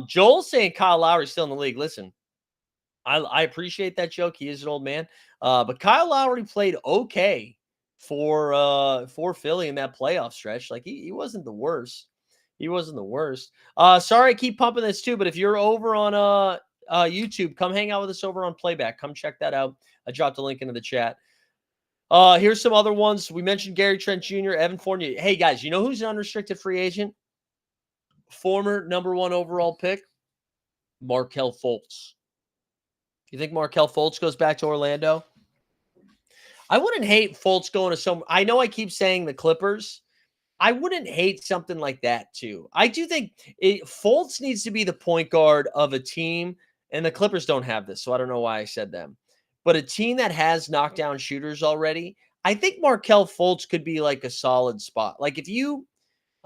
Joel saying Kyle Lowry's still in the league. Listen, I appreciate that joke. He is an old man. But Kyle Lowry played okay for Philly in that playoff stretch. Like he wasn't the worst. He wasn't the worst. Sorry, I keep pumping this too, but if you're over on YouTube, come hang out with us over on Playback. Come check that out. I dropped a link into the chat. Here's some other ones. We mentioned Gary Trent Jr., Evan Fournier. Hey guys, you know who's an unrestricted free agent? Former number 1 overall pick, Markelle Fultz. You think Markelle Fultz goes back to Orlando? I wouldn't hate Fultz going to some. I know I keep saying the Clippers. I wouldn't hate something like that too. I do think Fultz needs to be the point guard of a team, and the Clippers don't have this, so I don't know why I said them. But a team that has knockdown shooters already, I think Markelle Fultz could be like a solid spot. Like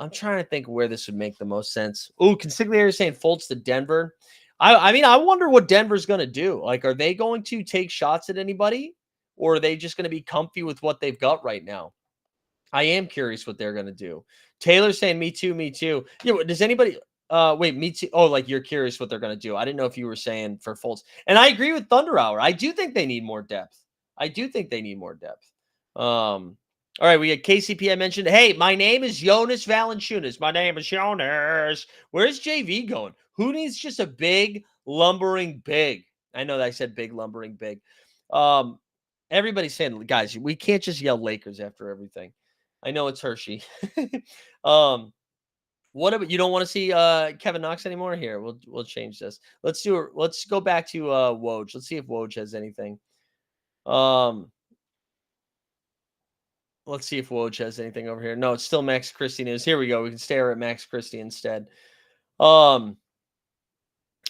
I'm trying to think where this would make the most sense. Oh, Consigliere saying Fultz to Denver. I mean, I wonder what Denver's going to do. Like, are they going to take shots at anybody, or are they just going to be comfy with what they've got right now? I am curious what they're going to do. Taylor's saying, me too, me too. Yeah, does anybody wait, me too? Oh, like you're curious what they're going to do. I didn't know if you were saying for Fultz. And I agree with Thunder Hour. I do think they need more depth. All right, we got KCP. I mentioned. Hey, my name is Jonas Valanciunas. My name is Jonas. Where's JV going? Who needs just a big lumbering big? I know that I said big lumbering big. Everybody's saying, guys, we can't just yell Lakers after everything. I know it's Hershey. What about you don't want to see Kevin Knox anymore? Here, we'll change this. Let's go back to Woj. Let's see if Woj has anything. Um let's see if Woj has anything over here. No, it's still Max Christie news. Here we go. We can stare at Max Christie instead. Um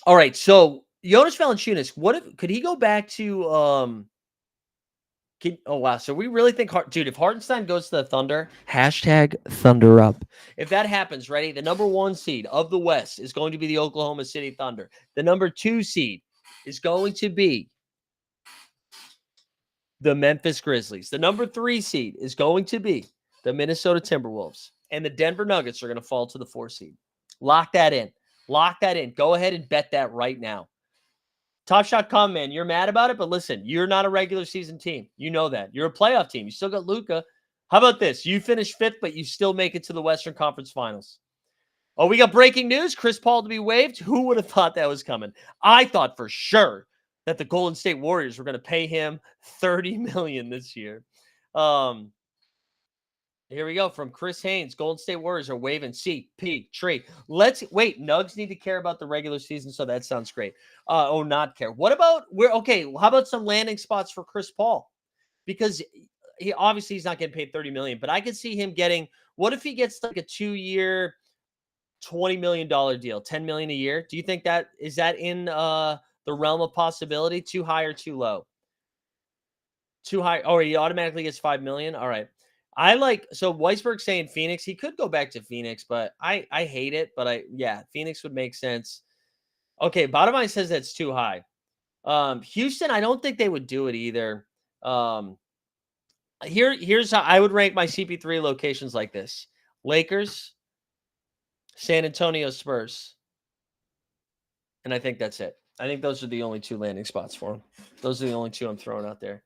all right, so Jonas Valanciunas, what if could he go back to oh wow, so we really think dude, if Hartenstein goes to the Thunder, hashtag Thunder up. If that happens, ready? The number 1 seed of the West is going to be the Oklahoma City Thunder. The number 2 seed is going to be the Memphis Grizzlies. The number 3 seed is going to be the Minnesota Timberwolves. And the Denver Nuggets are going to fall to the 4 seed. Lock that in. Lock that in. Go ahead and bet that right now. Top Shot Come, man, you're mad about it, but listen, you're not a regular season team. You know that. You're a playoff team. You still got Luka. How about this? You finish 5th, but you still make it to the Western Conference Finals. Oh, we got breaking news. Chris Paul to be waived. Who would have thought that was coming? I thought for sure that the Golden State Warriors were going to pay him $30 million this year. Here we go from Chris Haynes. Golden State Warriors are waiving CP3. Let's wait. Nugs need to care about the regular season, so that sounds great. Not care. What about how about some landing spots for Chris Paul? Because he obviously he's not getting paid $30 million, but I could see him getting. What if he gets like a 2-year, $20 million deal, $10 million a year? Do you think that is that in the realm of possibility? Too high or too low? Too high. Oh, he automatically gets $5 million. All right. So Weisberg saying Phoenix. He could go back to Phoenix, but I hate it. But Phoenix would make sense. Okay, bottom line says that's too high. Houston, I don't think they would do it either. Here's how I would rank my CP3 locations like this: Lakers, San Antonio Spurs, and I think that's it. I think those are the only 2 landing spots for him. Those are the only 2 I'm throwing out there.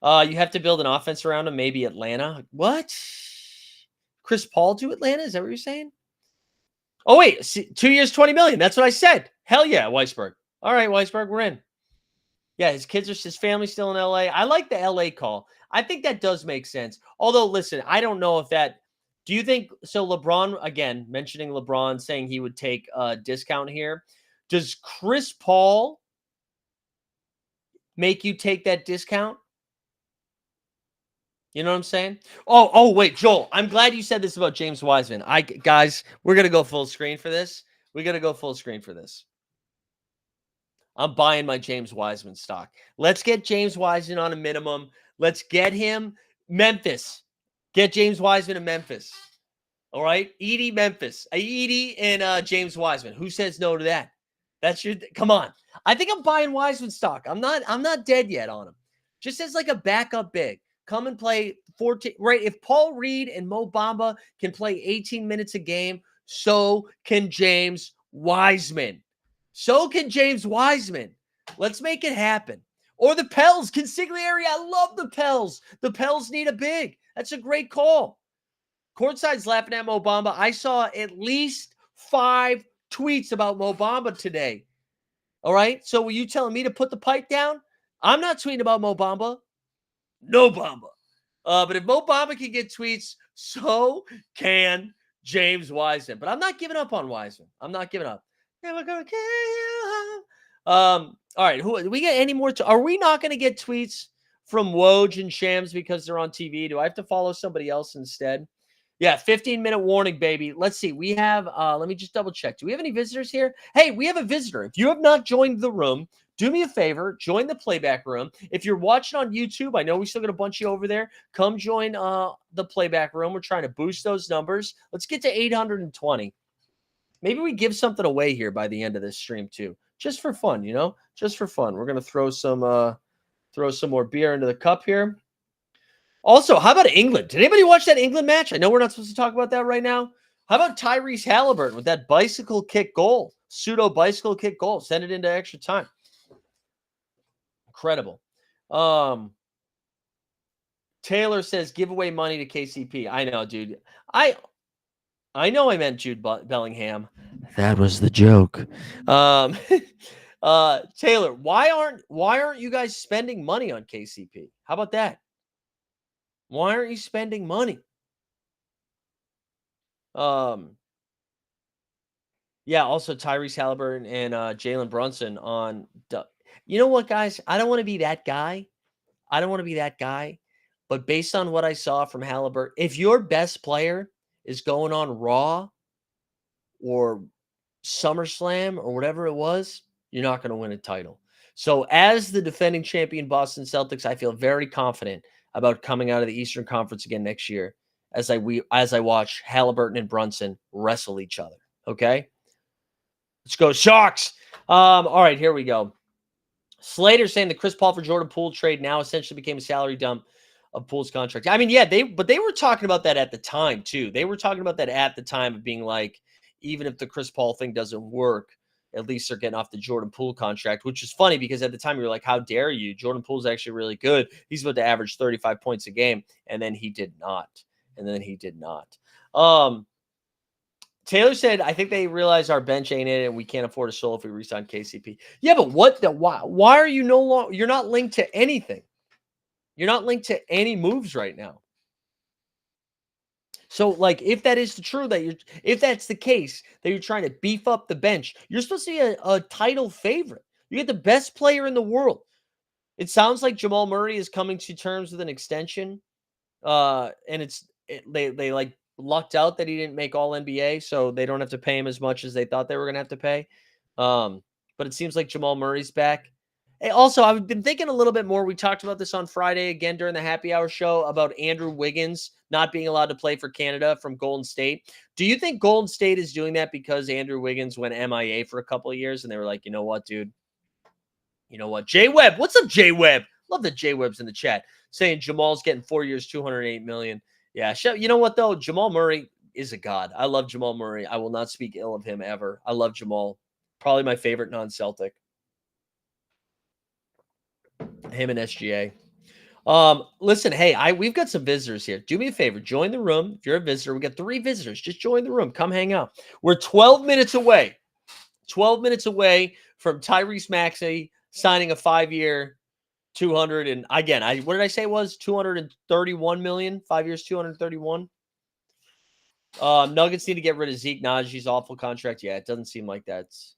You have to build an offense around him. Maybe Atlanta. What? Chris Paul to Atlanta? Is that what you're saying? Oh, wait. 2 years, $20 million. That's what I said. Hell yeah, Weisberg. All right, Weisberg, we're in. Yeah, his family's still in LA. I like the LA call. I think that does make sense. Although, listen, I don't know if that. Do you think so? LeBron, again, mentioning LeBron saying he would take a discount here. Does Chris Paul make you take that discount? You know what I'm saying? Oh, wait, Joel, I'm glad you said this about James Wiseman. Guys, we're going to go full screen for this. We got to go full screen for this. I'm buying my James Wiseman stock. Let's get James Wiseman on a minimum. Let's get him Memphis. Get James Wiseman in Memphis. All right? Edie, Memphis. Edie and James Wiseman. Who says no to that? Come on. I think I'm buying Wiseman stock. I'm not dead yet on him. Just as like a backup big. Come and play 14, right? If Paul Reed and Mo Bamba can play 18 minutes a game, so can James Wiseman. So can James Wiseman. Let's make it happen. Or the Pels, Consigliere. I love the Pels. The Pels need a big. That's a great call. Courtside's laughing at Mo Bamba. I saw at least 5 tweets about Mo Bamba today. All right? So were you telling me to put the pipe down? I'm not tweeting about Mo Bamba. No Bamba. But if Mo Bamba can get tweets, so can James Wiseman. But I'm not giving up on Wiseman. I'm not giving up. Never gonna kill you. All right. Do we get any more? Are we not going to get tweets from Woj and Shams because they're on TV? Do I have to follow somebody else instead? Yeah, 15-minute warning, baby. Let's see. We have, let me just double check. Do we have any visitors here? Hey, we have a visitor. If you have not joined the room, do me a favor, join the playback room. If you're watching on YouTube, I know we still got a bunch of you over there. Come join the playback room. We're trying to boost those numbers. Let's get to 820. Maybe we give something away here by the end of this stream too. Just for fun, just for fun. We're going to throw some more beer into the cup here. Also, how about England? Did anybody watch that England match? I know we're not supposed to talk about that right now. How about Tyrese Halliburton with that bicycle kick goal? Pseudo bicycle kick goal. Send it into extra time. Incredible. Taylor says, give away money to KCP. I know, dude. I know I meant Jude Bellingham. That was the joke. Taylor, why aren't you guys spending money on KCP? How about that? Why aren't you spending money? Yeah, also Tyrese Halliburton and Jalen Brunson on. You know what, guys? I don't want to be that guy. I don't want to be that guy. But based on what I saw from Halliburton, if your best player is going on Raw or SummerSlam or whatever it was, you're not going to win a title. So, as the defending champion Boston Celtics, I feel very confident about coming out of the Eastern Conference again next year as I watch Halliburton and Brunson wrestle each other. Okay, let's go Sharks. All right, here we go. Slater saying the Chris Paul for Jordan Poole trade now essentially became a salary dump of Poole's contract. I mean, yeah, they were talking about that at the time too. They were talking about that at the time of being like, even if the Chris Paul thing doesn't work, at least they're getting off the Jordan Poole contract, which is funny because at the time you were like, how dare you? Jordan Poole's actually really good. He's about to average 35 points a game. And then he did not. Taylor said, I think they realize our bench ain't in it and we can't afford a soul if we resign KCP. Yeah, but why are you no longer, you're not linked to anything. You're not linked to any moves right now. So, like, if that is true, if that's the case, that you're trying to beef up the bench, you're supposed to be a title favorite. You get the best player in the world. It sounds like Jamal Murray is coming to terms with an extension. And they like lucked out that he didn't make all NBA, so they don't have to pay him as much as they thought they were going to have to pay. But it seems like Jamal Murray's back. Hey, also, I've been thinking a little bit more. We talked about this on Friday again during the happy hour show about Andrew Wiggins not being allowed to play for Canada from Golden State. Do you think Golden State is doing that because Andrew Wiggins went MIA for a couple of years and they were like, you know what, dude? You know what? Jay Webb. What's up, Jay Webb? Love that Jay Webb's in the chat saying Jamal's getting 4 years, $208 million. Yeah. You know what, though? Jamal Murray is a god. I love Jamal Murray. I will not speak ill of him ever. I love Jamal. Probably my favorite non-Celtic. Him and SGA. Listen, hey, we've got some visitors here. Do me a favor, join the room. If you're a visitor, we got 3 visitors. Just join the room. Come hang out. We're 12 minutes away. 12 minutes away from Tyrese Maxey signing a 5-year, 200 and again, what did I say it was 231 million? 5 years, 231. Nuggets need to get rid of Zeke Najee's awful contract. Yeah, it doesn't seem like that's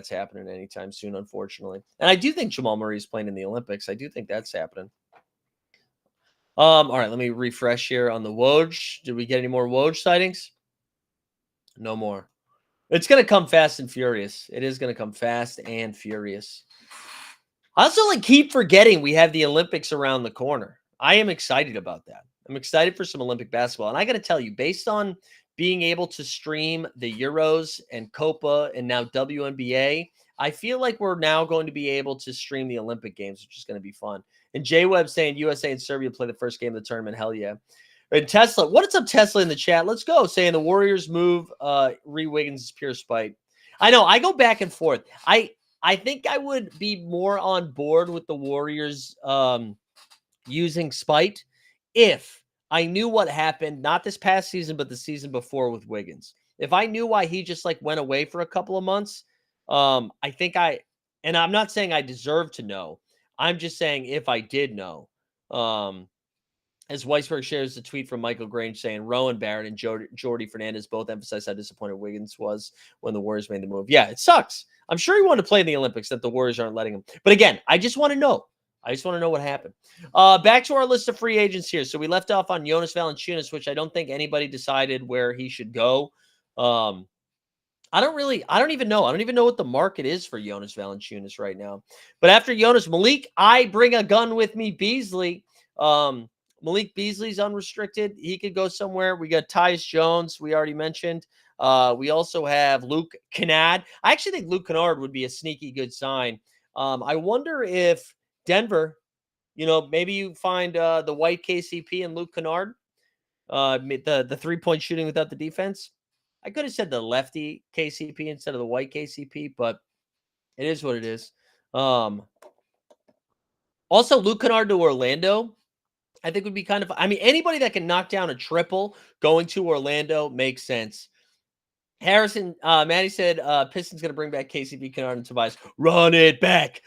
happening anytime soon, unfortunately. And I do think Jamal Murray is playing in the Olympics. I do think that's happening. All right, let me refresh here on the Woj. Did we get any more Woj sightings? No more. It's going to come fast and furious. It is going to come fast and furious. I also keep forgetting we have the Olympics around the corner. I am excited about that. I'm excited for some Olympic basketball. And I got to tell you, based on being able to stream the Euros and Copa and now WNBA, I feel like we're now going to be able to stream the Olympic Games, which is going to be fun. And J Webb saying USA and Serbia play the first game of the tournament. Hell yeah. And Tesla, what's up, Tesla, in the chat? Let's go. Saying the Warriors move Ree Wiggins is pure spite. I know. I go back and forth. I think I would be more on board with the Warriors using spite if I knew what happened, not this past season, but the season before with Wiggins. If I knew why he just went away for a couple of months, and I'm not saying I deserve to know. I'm just saying if I did know. As Weisberg shares a tweet from Michael Grange saying Rowan Barrett and Jordy Fernandez both emphasized how disappointed Wiggins was when the Warriors made the move. Yeah, it sucks. I'm sure he wanted to play in the Olympics, that the Warriors aren't letting him. But again, I just want to know. What happened. Back to our list of free agents here. So we left off on Jonas Valanciunas, which I don't think anybody decided where he should go. I don't even know. I don't even know what the market is for Jonas Valanciunas right now. But after Jonas, Malik, I bring a gun with me, Beasley. Malik Beasley's unrestricted. He could go somewhere. We got Tyus Jones, we already mentioned. We also have Luke Kennard. I actually think Luke Kennard would be a sneaky good sign. I wonder if Denver, maybe you find the white KCP and Luke Kennard, the 3-point shooting without the defense. I could have said the lefty KCP instead of the white KCP, but it is what it is. Also, Luke Kennard to Orlando, I think would be kind of, anybody that can knock down a triple going to Orlando makes sense. Harrison, Maddie said, Pistons going to bring back KCP, Kennard, and Tobias. Run it back.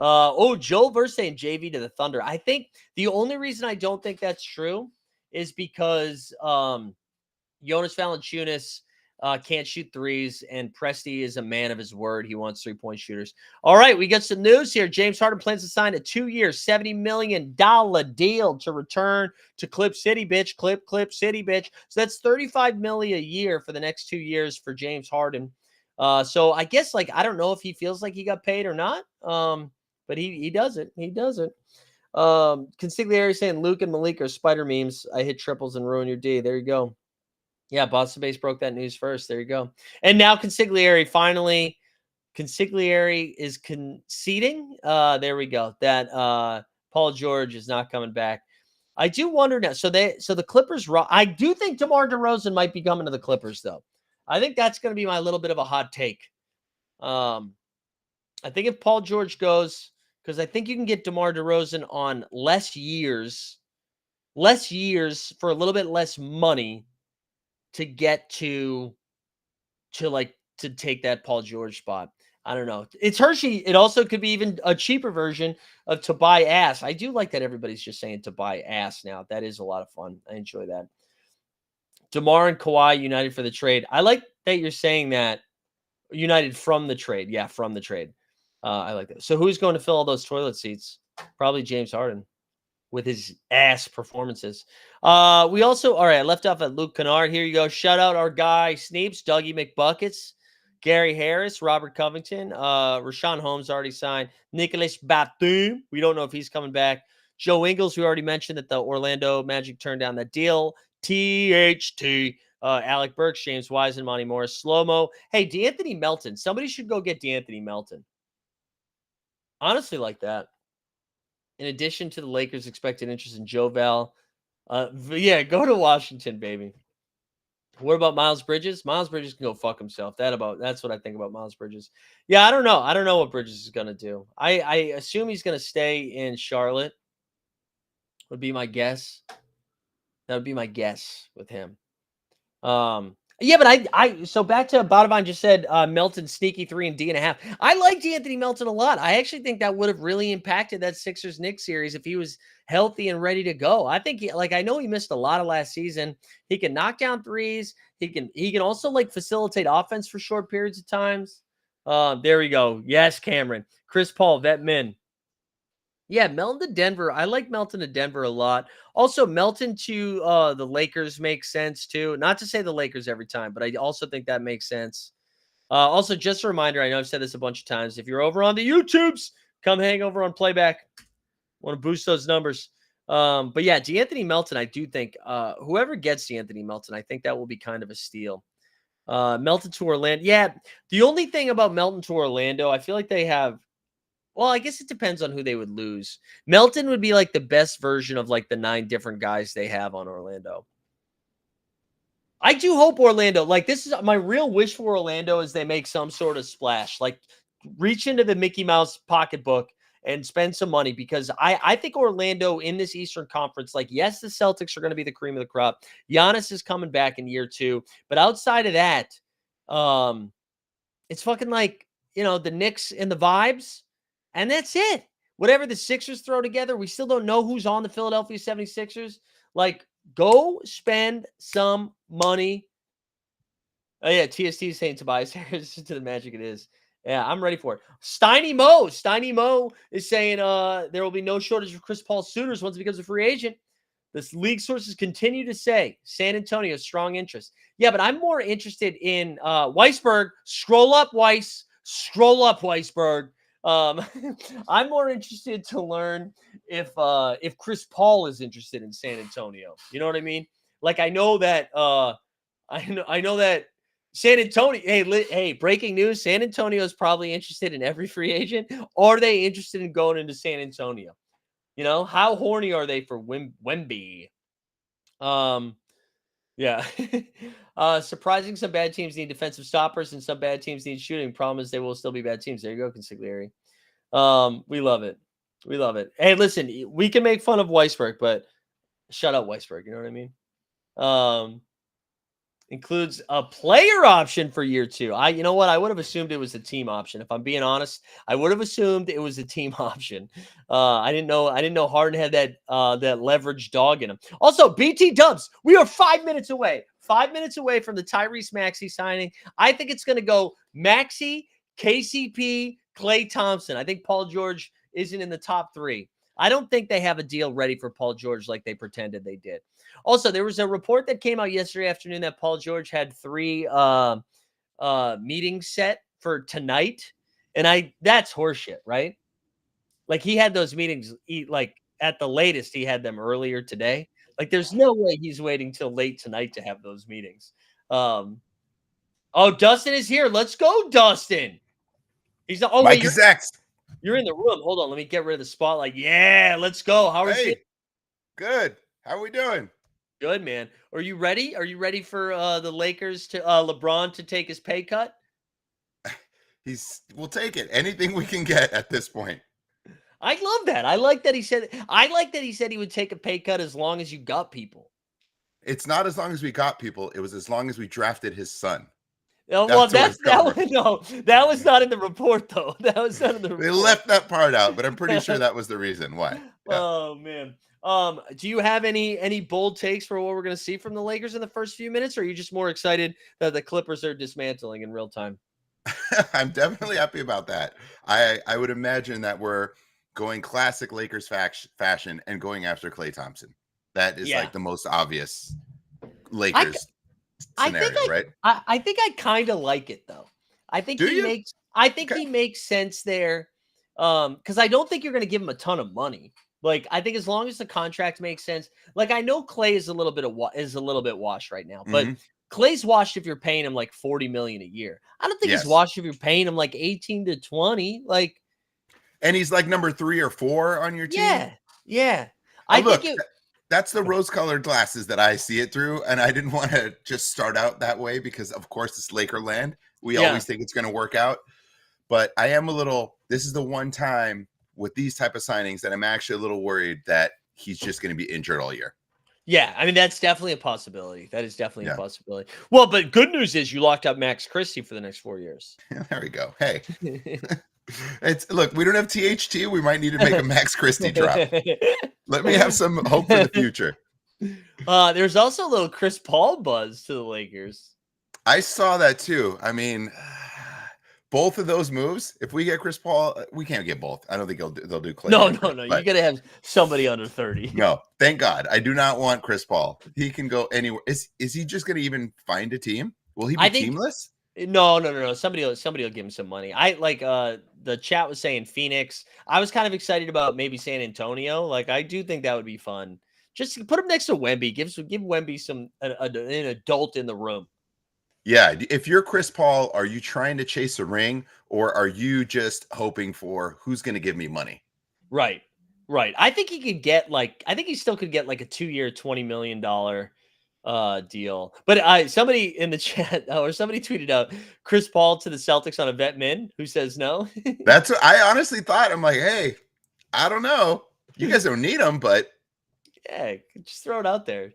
Joel Verse saying JV to the Thunder. I think the only reason I don't think that's true is because Jonas Valanciunas can't shoot threes, and Presti is a man of his word. He wants 3-point shooters. All right, we got some news here. James Harden plans to sign a 2-year, $70 million deal to return to Clip City, bitch. Clip City, bitch. So that's $35 million a year for the next 2 years for James Harden. So I guess, like, I don't know if he feels like he got paid or not. But he doesn't. He doesn't. Consigliere saying Luke and Malik are spider memes. I hit triples and ruin your D. There you go. Yeah, Boston Base broke that news first. There you go. And now Consigliere is conceding. There we go. That Paul George is not coming back. I do wonder now. So the Clippers. I do think DeMar DeRozan might be coming to the Clippers, though. I think that's going to be my little bit of a hot take. I think if Paul George goes, because I think you can get DeMar DeRozan on less years for a little bit less money to get to take that Paul George spot. I don't know. It's Hershey. It also could be even a cheaper version of to buy ass. I do like that everybody's just saying to buy ass now. That is a lot of fun. I enjoy that. DeMar and Kawhi united for the trade. I like that you're saying that united from the trade. Yeah, from the trade. I like that. So who's going to fill all those toilet seats? Probably James Harden with his ass performances. We also, all right, I left off at Luke Kennard. Here you go. Shout out our guy, Sneeps, Dougie McBuckets, Gary Harris, Robert Covington, Rashawn Holmes already signed, Nicholas Batum. We don't know if he's coming back. Joe Ingles, we already mentioned that the Orlando Magic turned down that deal. THT, Alec Burks, James Wiseman, Monty Morris, Slow-Mo. Hey, D'Anthony Melton. Somebody should go get D'Anthony Melton. Honestly, like that. In addition to the Lakers' expected interest in Joe Val. Yeah, go to Washington, baby. What about Miles Bridges? Miles Bridges can go fuck himself. That's what I think about Miles Bridges. Yeah, I don't know. I don't know what Bridges is going to do. I assume he's going to stay in Charlotte. Would be my guess. That would be my guess with him. Yeah, but so back to Badavine just said Melton sneaky 3 and D.5. I like D'Anthony Melton a lot. I actually think that would have really impacted that Sixers-Knicks series if he was healthy and ready to go. I think I know he missed a lot of last season. He can knock down threes. He can also facilitate offense for short periods of times. There we go. Yes, Cameron. Chris Paul, vet min. Yeah, Melton to Denver. I like Melton to Denver a lot. Also, Melton to the Lakers makes sense too. Not to say the Lakers every time, but I also think that makes sense. Also, just a reminder, I know I've said this a bunch of times. If you're over on the YouTubes, come hang over on Playback. Want to boost those numbers. But yeah, D'Anthony Melton, I do think whoever gets D'Anthony Melton, I think that will be kind of a steal. Melton to Orlando. Yeah, the only thing about Melton to Orlando, I feel like they have. Well, I guess it depends on who they would lose. Melton would be like the best version of like the 9 different guys they have on Orlando. I do hope Orlando, this is my real wish for Orlando is they make some sort of splash, like reach into the Mickey Mouse pocketbook and spend some money because I think Orlando in this Eastern Conference, yes, the Celtics are going to be the cream of the crop. Giannis is coming back in year 2, but outside of that, it's fucking the Knicks and the vibes. And that's it. Whatever the Sixers throw together, we still don't know who's on the Philadelphia 76ers. Go spend some money. Oh, yeah, TST is saying Tobias Harris to the Magic it is. Yeah, I'm ready for it. Steiny Mo is saying there will be no shortage of Chris Paul suitors once he becomes a free agent. The league sources continue to say San Antonio, strong interest. Yeah, but I'm more interested in Weisberg. Scroll up, Weiss. Scroll up, Weisberg. I'm more interested to learn if Chris Paul is interested in San Antonio. You know what I mean? I know that I know that San Antonio. Hey, breaking news: San Antonio is probably interested in every free agent. Or are they interested in going into San Antonio? You know, how horny are they for Wemby? Yeah. Surprising, some bad teams need defensive stoppers and some bad teams need shooting. Problem is they will still be bad teams. There you go, Consigliere. We love it. We love it. Hey, listen, we can make fun of Weisberg, but shut up, Weisberg. You know what I mean? Includes a player option for year 2. You know what? I would have assumed it was a team option. If I'm being honest, I would have assumed it was a team option. I didn't know Harden had that leverage dog in him. Also, BT Dubs, we are 5 minutes away. 5 minutes away from the Tyrese Maxey signing. I think it's going to go Maxey, KCP, Klay Thompson. I think Paul George isn't in the top 3. I don't think they have a deal ready for Paul George like they pretended they did. Also, there was a report that came out yesterday afternoon that Paul George had 3 meetings set for tonight. And that's horseshit, right? Like he had those meetings, like at the latest, he had them earlier today. Like there's no way he's waiting till late tonight to have those meetings. Oh, Dustin is here. Let's go, Dustin. He's oh Mike wait, you're in the room. Hold on, let me get rid of the spotlight. Yeah, let's go. How are you? Good. How are we doing? Good, man. Are you ready? Are you ready for the Lakers to LeBron to take his pay cut? We'll take it. Anything we can get at this point. I love that. I like that he said he would take a pay cut as long as you got people. It's not as long as we got people. It was as long as we drafted his son. No, well, that was not in the report, though. That was not in the report. They left that part out, but I'm pretty sure that was the reason why. Yeah. Oh man. Do you have any bold takes for what we're going to see from the Lakers in the first few minutes, or are you just more excited that the Clippers are dismantling in real time? I'm definitely happy about that. I would imagine that we're going classic Lakers fashion and going after Klay Thompson. That is like the most obvious Lakers scenario, right? I think I kind of like it though. I think he makes sense there. Because I don't think you're going to give him a ton of money. Like I think as long as the contract makes sense. Like I know Klay is a little bit washed right now, but Klay's washed if you're paying him like $40 million a year. I don't think he's washed if you're paying him like 18 to 20. Like, and he's like number 3 or 4 on your team. Yeah. That's the rose-colored glasses that I see it through, and I didn't want to just start out that way because, of course, it's Lakerland. We always think it's going to work out, but I am this is the one time with these type of signings that I'm actually a little worried that he's just going to be injured all year. Yeah, I mean, that's definitely a possibility. That is definitely a possibility. Well, but good news is you locked up Max Christie for the next 4 years. There we go. Hey. Look, we don't have THT. We might need to make a Max Christie drop. Let me have some hope for the future. There's also a little Chris Paul buzz to the Lakers. I saw that too. I mean, both of those moves, if we get Chris Paul, we can't get both. I don't think they'll do Klay. No. You got to have somebody under 30. No, thank God. I do not want Chris Paul. He can go anywhere. Is he just going to even find a team? Will he be teamless? No. Somebody will give him some money. I like the chat was saying Phoenix. I was kind of excited about maybe San Antonio. Like I do think that would be fun. Just put him next to Wemby. Give Wemby an adult in the room. Yeah. If you're Chris Paul, are you trying to chase a ring or are you just hoping for who's going to give me money? Right. I think he could get he still could get like a 2-year, $20 million deal. But somebody in the chat or somebody tweeted out Chris Paul to the Celtics on a vet min. Who says no? That's what I honestly thought. I'm like, hey, I don't know. You guys don't need him, but yeah, just throw it out there.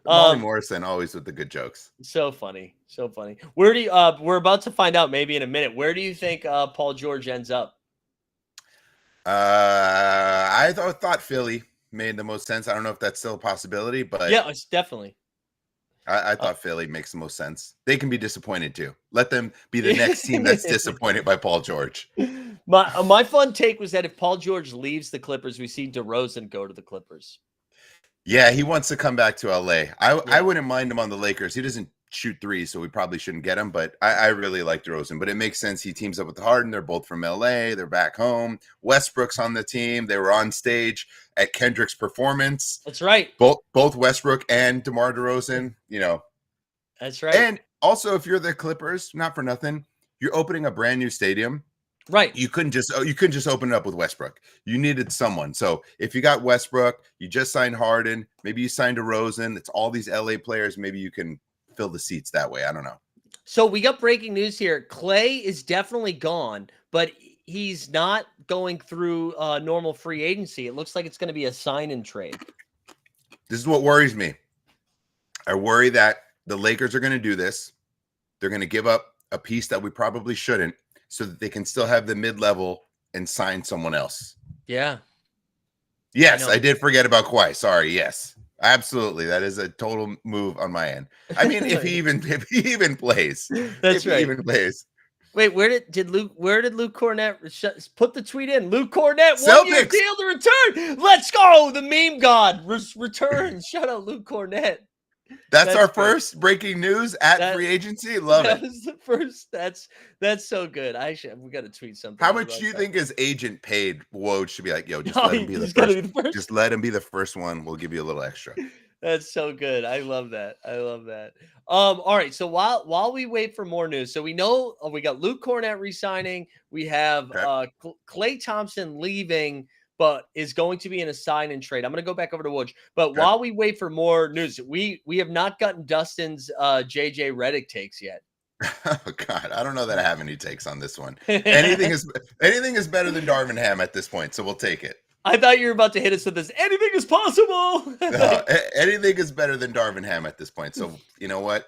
Molly Morrison always with the good jokes. So funny. Where do you we're about to find out maybe in a minute. Where do you think Paul George ends up? I thought Philly made the most sense. I don't know if that's still a possibility, but yeah, it's definitely. I thought Philly makes the most sense. They can be disappointed too. Let them be the next team that's disappointed by Paul George. My fun take was that if Paul George leaves the Clippers, we see DeRozan go to the Clippers. Yeah, he wants to come back to LA. I wouldn't mind him on the Lakers. He doesn't shoot threes, so we probably shouldn't get him. But I really like DeRozan. But it makes sense. He teams up with Harden. They're both from LA. They're back home. Westbrook's on the team. They were on stage at Kendrick's performance. That's right. Both Westbrook and DeMar DeRozan. That's right. And also, if you're the Clippers, not for nothing, you're opening a brand new stadium. Right. You couldn't just open it up with Westbrook. You needed someone. So if you got Westbrook, you just signed Harden, maybe you signed DeRozan. It's all these LA players. Maybe you can fill the seats that way. I don't know. So we got breaking news here. Klay is definitely gone, but he's not going through normal free agency. It looks like it's going to be a sign and trade. This is what worries me. I worry that the Lakers are going to do this. They're going to give up a piece that we probably shouldn't so that they can still have the mid-level and sign someone else. Yeah. Yes, I did forget about Kawhi. Sorry, yes. Absolutely. That is a total move on my end. I mean, if he even plays. That's If he right. even plays. Wait, where did Luke Cornett put the tweet in? Luke Cornett, 1-year Celtics. deal to return. Let's go. The meme god returns. Shout out Luke Cornett. That's our great. first breaking news at free agency. Love that it. was the first. That's so good. We got to tweet something. How much do you think his agent paid Woj to be like, yo, just No, let him be the gotta first. be the first. Just let him be the first one. We'll give you a little extra. That's so good. I love that. I love that. All right. So while we wait for more news, so we know we got Luke Cornett resigning. We have Okay. Klay Thompson leaving, but is going to be in a sign and trade. I'm going to go back over to Woj. But Okay. while we wait for more news, we have not gotten Dustin's JJ Redick takes yet. Oh God, I don't know that I have any takes on this one. Anything is better than Darvin Ham at this point, so we'll take it. I thought you were about to hit us with this. Anything is possible. No, anything is better than Darvin Ham at this point. So you know what?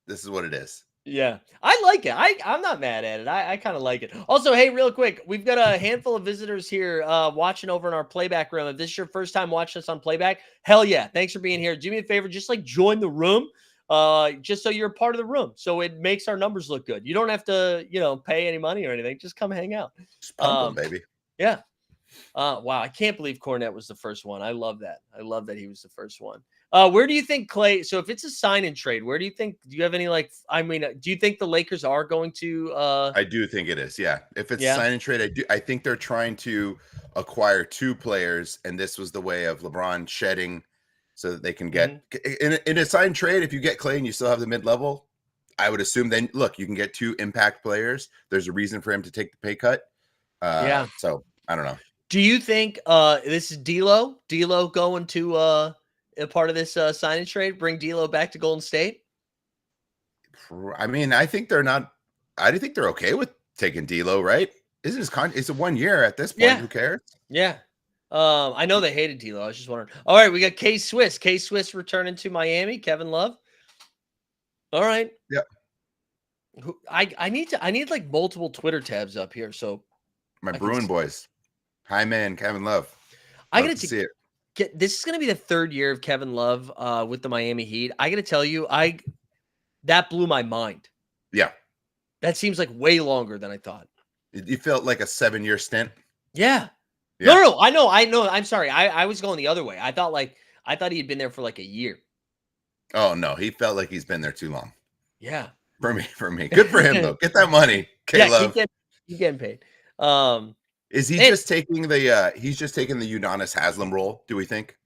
This is what it is. Yeah, I like it. I'm not mad at it. I kind of like it. Also, hey, real quick, we've got a handful of visitors here watching over in our playback room. If this is your first time watching us on playback, hell yeah. Thanks for being here. Do me a favor, just like join the room, just so you're a part of the room. So it makes our numbers look good. You don't have to, pay any money or anything. Just come hang out. Just pump them, baby. Yeah. Wow, I can't believe Cornett was the first one. I love that. I love that he was the first one. Where do you think Klay? So if it's a sign and trade, where do you think? Do you have any do you think the Lakers are going to? I do think it is. Yeah, if it's Yeah. sign and trade, I think they're trying to acquire 2 players, and this was the way of LeBron shedding, so that they can get in a sign trade. If you get Klay and you still have the mid level, I would assume then look, you can get 2 impact players. There's a reason for him to take the pay cut. Yeah. So I don't know. Do you think this is D'Lo? D'Lo going to a part of this sign and trade? Bring D'Lo back to Golden State? I mean, I think they're not. I think they're okay with taking D'Lo, right? Isn't his It's a 1 year at this point. Yeah. Who cares? Yeah. I know they hated D'Lo. I was just wondering. All right, we got K-Swiss. K-Swiss returning to Miami. Kevin Love. All right. Yeah. I need like multiple Twitter tabs up here. So My Bruin boys. Hi, man. Kevin Love. I got to see it. This is going to be the 3rd year of Kevin Love with the Miami Heat. I got to tell you, that blew my mind. Yeah. That seems like way longer than I thought. You felt like a 7-year stint. Yeah. Yeah. No, I know. I'm sorry. I was going the other way. I thought he had been there for like a year. Oh no, he felt like he's been there too long. Yeah. For me. Good for him though. Get that money. K-Love. Keep getting paid. Is he just taking the he's just taking the Udonis Haslem role, do we think?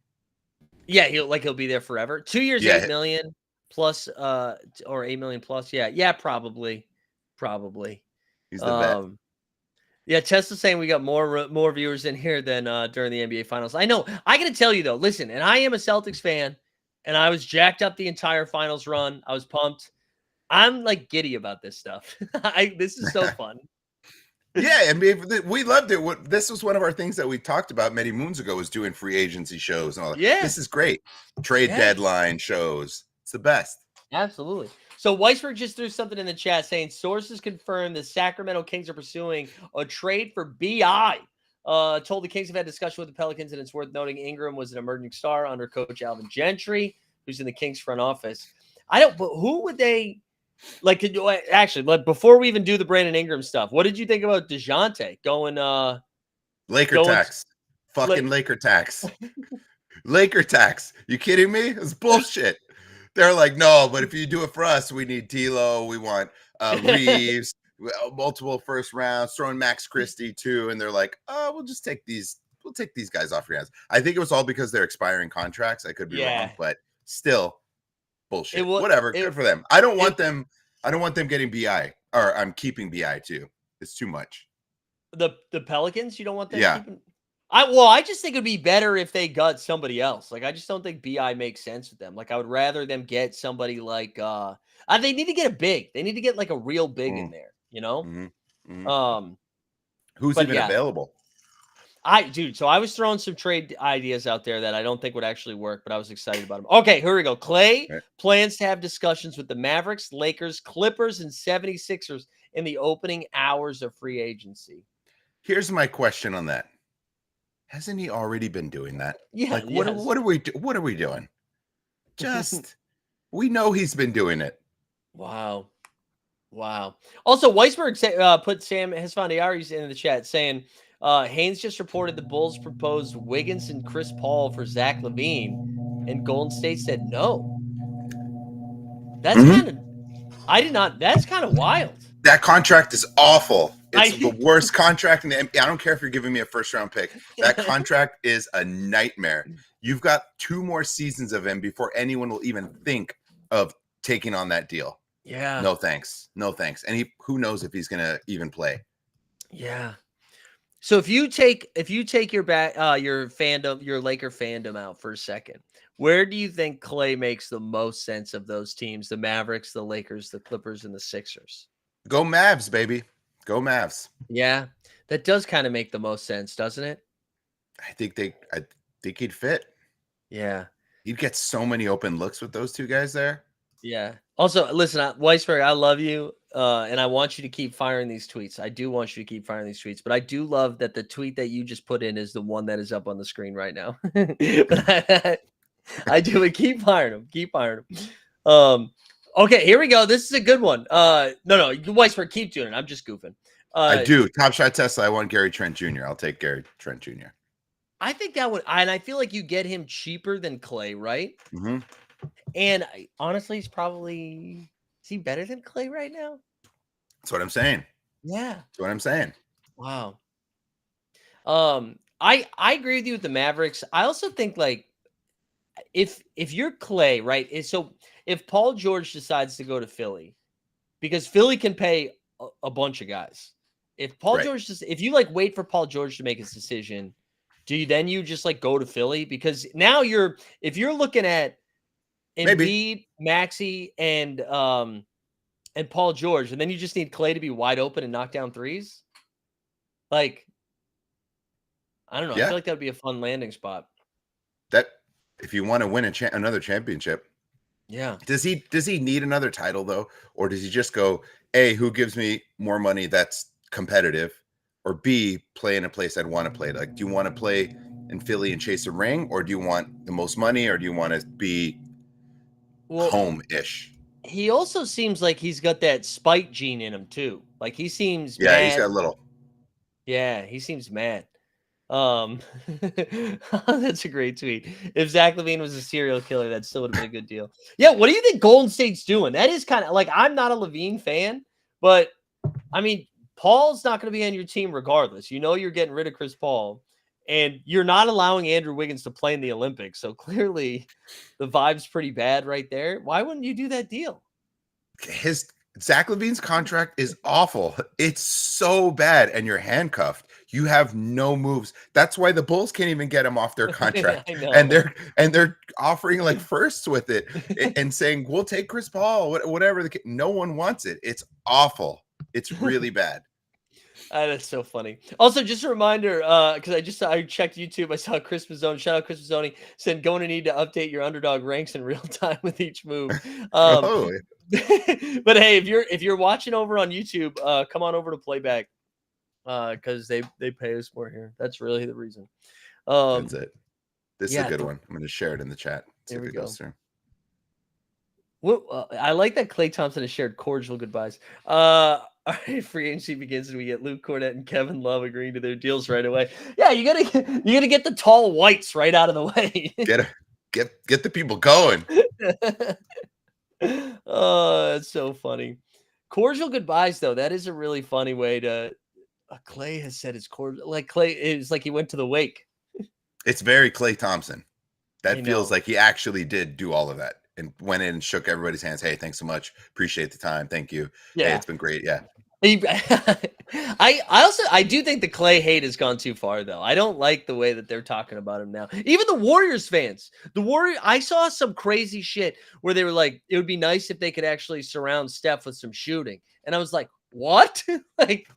Yeah, he'll be there forever. 2 years, $8 million plus or $8 million plus. Yeah, probably. He's the vet. Yeah, Tesla's saying we got more viewers in here than during the NBA Finals. I know. I got to tell you though, listen, and I am a Celtics fan, and I was jacked up the entire Finals run. I was pumped. I'm like giddy about this stuff. This is so fun. Yeah, I mean, we loved it. This was one of our things that we talked about many moons ago, was doing free agency shows and all that. Yeah. This is great. Trade deadline shows. It's the best. Absolutely. So Weisberg just threw something in the chat saying sources confirm the Sacramento Kings are pursuing a trade for BI. Told the Kings have had discussion with the Pelicans, and it's worth noting Ingram was an emerging star under Coach Alvin Gentry, who's in the Kings front office. But who would they like? Actually, before we even do the Brandon Ingram stuff, what did you think about DeJounte going? Laker tax. Fucking Laker tax. Laker tax. You kidding me? It's bullshit. They're like, no, but if you do it for us, we need D'Lo. We want Reeves, multiple first rounds, throwing Max Christie too. And they're like, oh, we'll just take these. We'll take these guys off your hands. I think it was all because they're expiring contracts. I could be wrong, but still bullshit. Whatever. Good for them. I don't want them. I don't want them getting BI, or I'm keeping BI too. It's too much. The Pelicans, you don't want them keeping. I just think it'd be better if they got somebody else. Like, I just don't think BI makes sense with them. Like, I would rather them get somebody like they need to get a big. They need to get like a real big in there, you know? Who's even available? So I was throwing some trade ideas out there that I don't think would actually work, but I was excited about them. Okay, here we go. Klay plans to have discussions with the Mavericks, Lakers, Clippers, and 76ers in the opening hours of free agency. Here's my question on that. Hasn't he already been doing that? Yeah. Like, what are we doing? Just we know he's been doing it. Wow. Wow. Also, Weisberg put Sam Hesfandiaris in the chat saying Haynes just reported the Bulls proposed Wiggins and Chris Paul for Zach LaVine, and Golden State said no. That's kind of, I did not, that's kind of wild. That contract is awful. It's the worst contract in the NBA. I don't care if you're giving me a first-round pick. That contract is a nightmare. You've got 2 more seasons of him before anyone will even think of taking on that deal. Yeah. No thanks. No thanks. And who knows if he's going to even play. Yeah. So if you take your fandom, your Laker fandom out for a second, where do you think Clay makes the most sense of those teams? The Mavericks, the Lakers, the Clippers, and the Sixers. Go Mavs, baby. Go Mavs. Yeah, that does kind of make the most sense, doesn't it? I think he'd fit. Yeah. You'd get so many open looks with those 2 guys there. Yeah. Also, listen, Weisberg, I love you, and I want you to keep firing these tweets. I do want you to keep firing these tweets, but I do love that the tweet that you just put in is the one that is up on the screen right now. But I do it. Keep firing them. Keep firing them. Okay, here we go. This is a good one. No, Weisberg, keep doing it. I'm just goofing. I do. Top Shot Tesla. I want Gary Trent Jr. I'll take Gary Trent Jr. I think that would, and I feel like you get him cheaper than Clay, right? Mm-hmm. And honestly, is he better than Clay right now? That's what I'm saying. Yeah. That's what I'm saying. Wow. I agree with you with the Mavericks. I also think like if you're Clay, right? So if Paul George decides to go to Philly, because Philly can pay a bunch of guys. If Paul George if you like wait for Paul George to make his decision, do you just like go to Philly? Because now if you're looking at Embiid, Maxey, and Paul George, and then you just need Clay to be wide open and knock down threes. Like, I don't know. I feel like that would be a fun landing spot. That if you want to win another championship. Yeah. Does he need another title though? Or does he just go, A, who gives me more money that's competitive? Or B, play in a place I'd want to play? Like, do you want to play in Philly and chase a ring? Or do you want the most money? Or do you want to be home-ish? He also seems like he's got that spite gene in him too. Like he seems mad. He's got a little. Yeah, he seems mad. That's a great tweet. If Zach LaVine was a serial killer, that still would have been a good deal. Yeah, what do you think Golden State's doing? That is kind of like, I'm not a LaVine fan, but I mean, Paul's not going to be on your team regardless. You know you're getting rid of Chris Paul, and you're not allowing Andrew Wiggins to play in the Olympics. So clearly the vibe's pretty bad right there. Why wouldn't you do that deal? Zach LaVine's contract is awful. It's so bad, and you're handcuffed. You have no moves. That's why the Bulls can't even get him off their contract. and they're offering like firsts with it and saying, we'll take Chris Paul, whatever. No one wants it. It's awful. It's really bad. That's so funny. Also, just a reminder, because I checked YouTube. I saw Chris Mazzoni. Shout out Chris Mazzoni. Said going to need to update your underdog ranks in real time with each move. But hey, if you're watching over on YouTube, come on over to Playback because they pay us more here. That's really the reason. That's it. This is a good one. I'm going to share it in the chat. See if it goes through. Well, I like that Klay Thompson has shared cordial goodbyes. All right, free agency begins, and we get Luke Cornett and Kevin Love agreeing to their deals right away. Yeah, you gotta get the tall whites right out of the way. get the people going. Oh, that's so funny. Cordial goodbyes, though. That is a really funny way to. Clay has said it's cordial. Like Clay, it's like he went to the wake. It's very Klay Thompson. That feels like he actually did do all of that and went in and shook everybody's hands. Hey, thanks so much. Appreciate the time. Thank you. Yeah, hey, it's been great. Yeah. I do think the Clay hate has gone too far, though. I don't like the way that they're talking about him now. Even the Warriors fans, I saw some crazy shit where they were like, it would be nice if they could actually surround Steph with some shooting. And I was like, what? Like,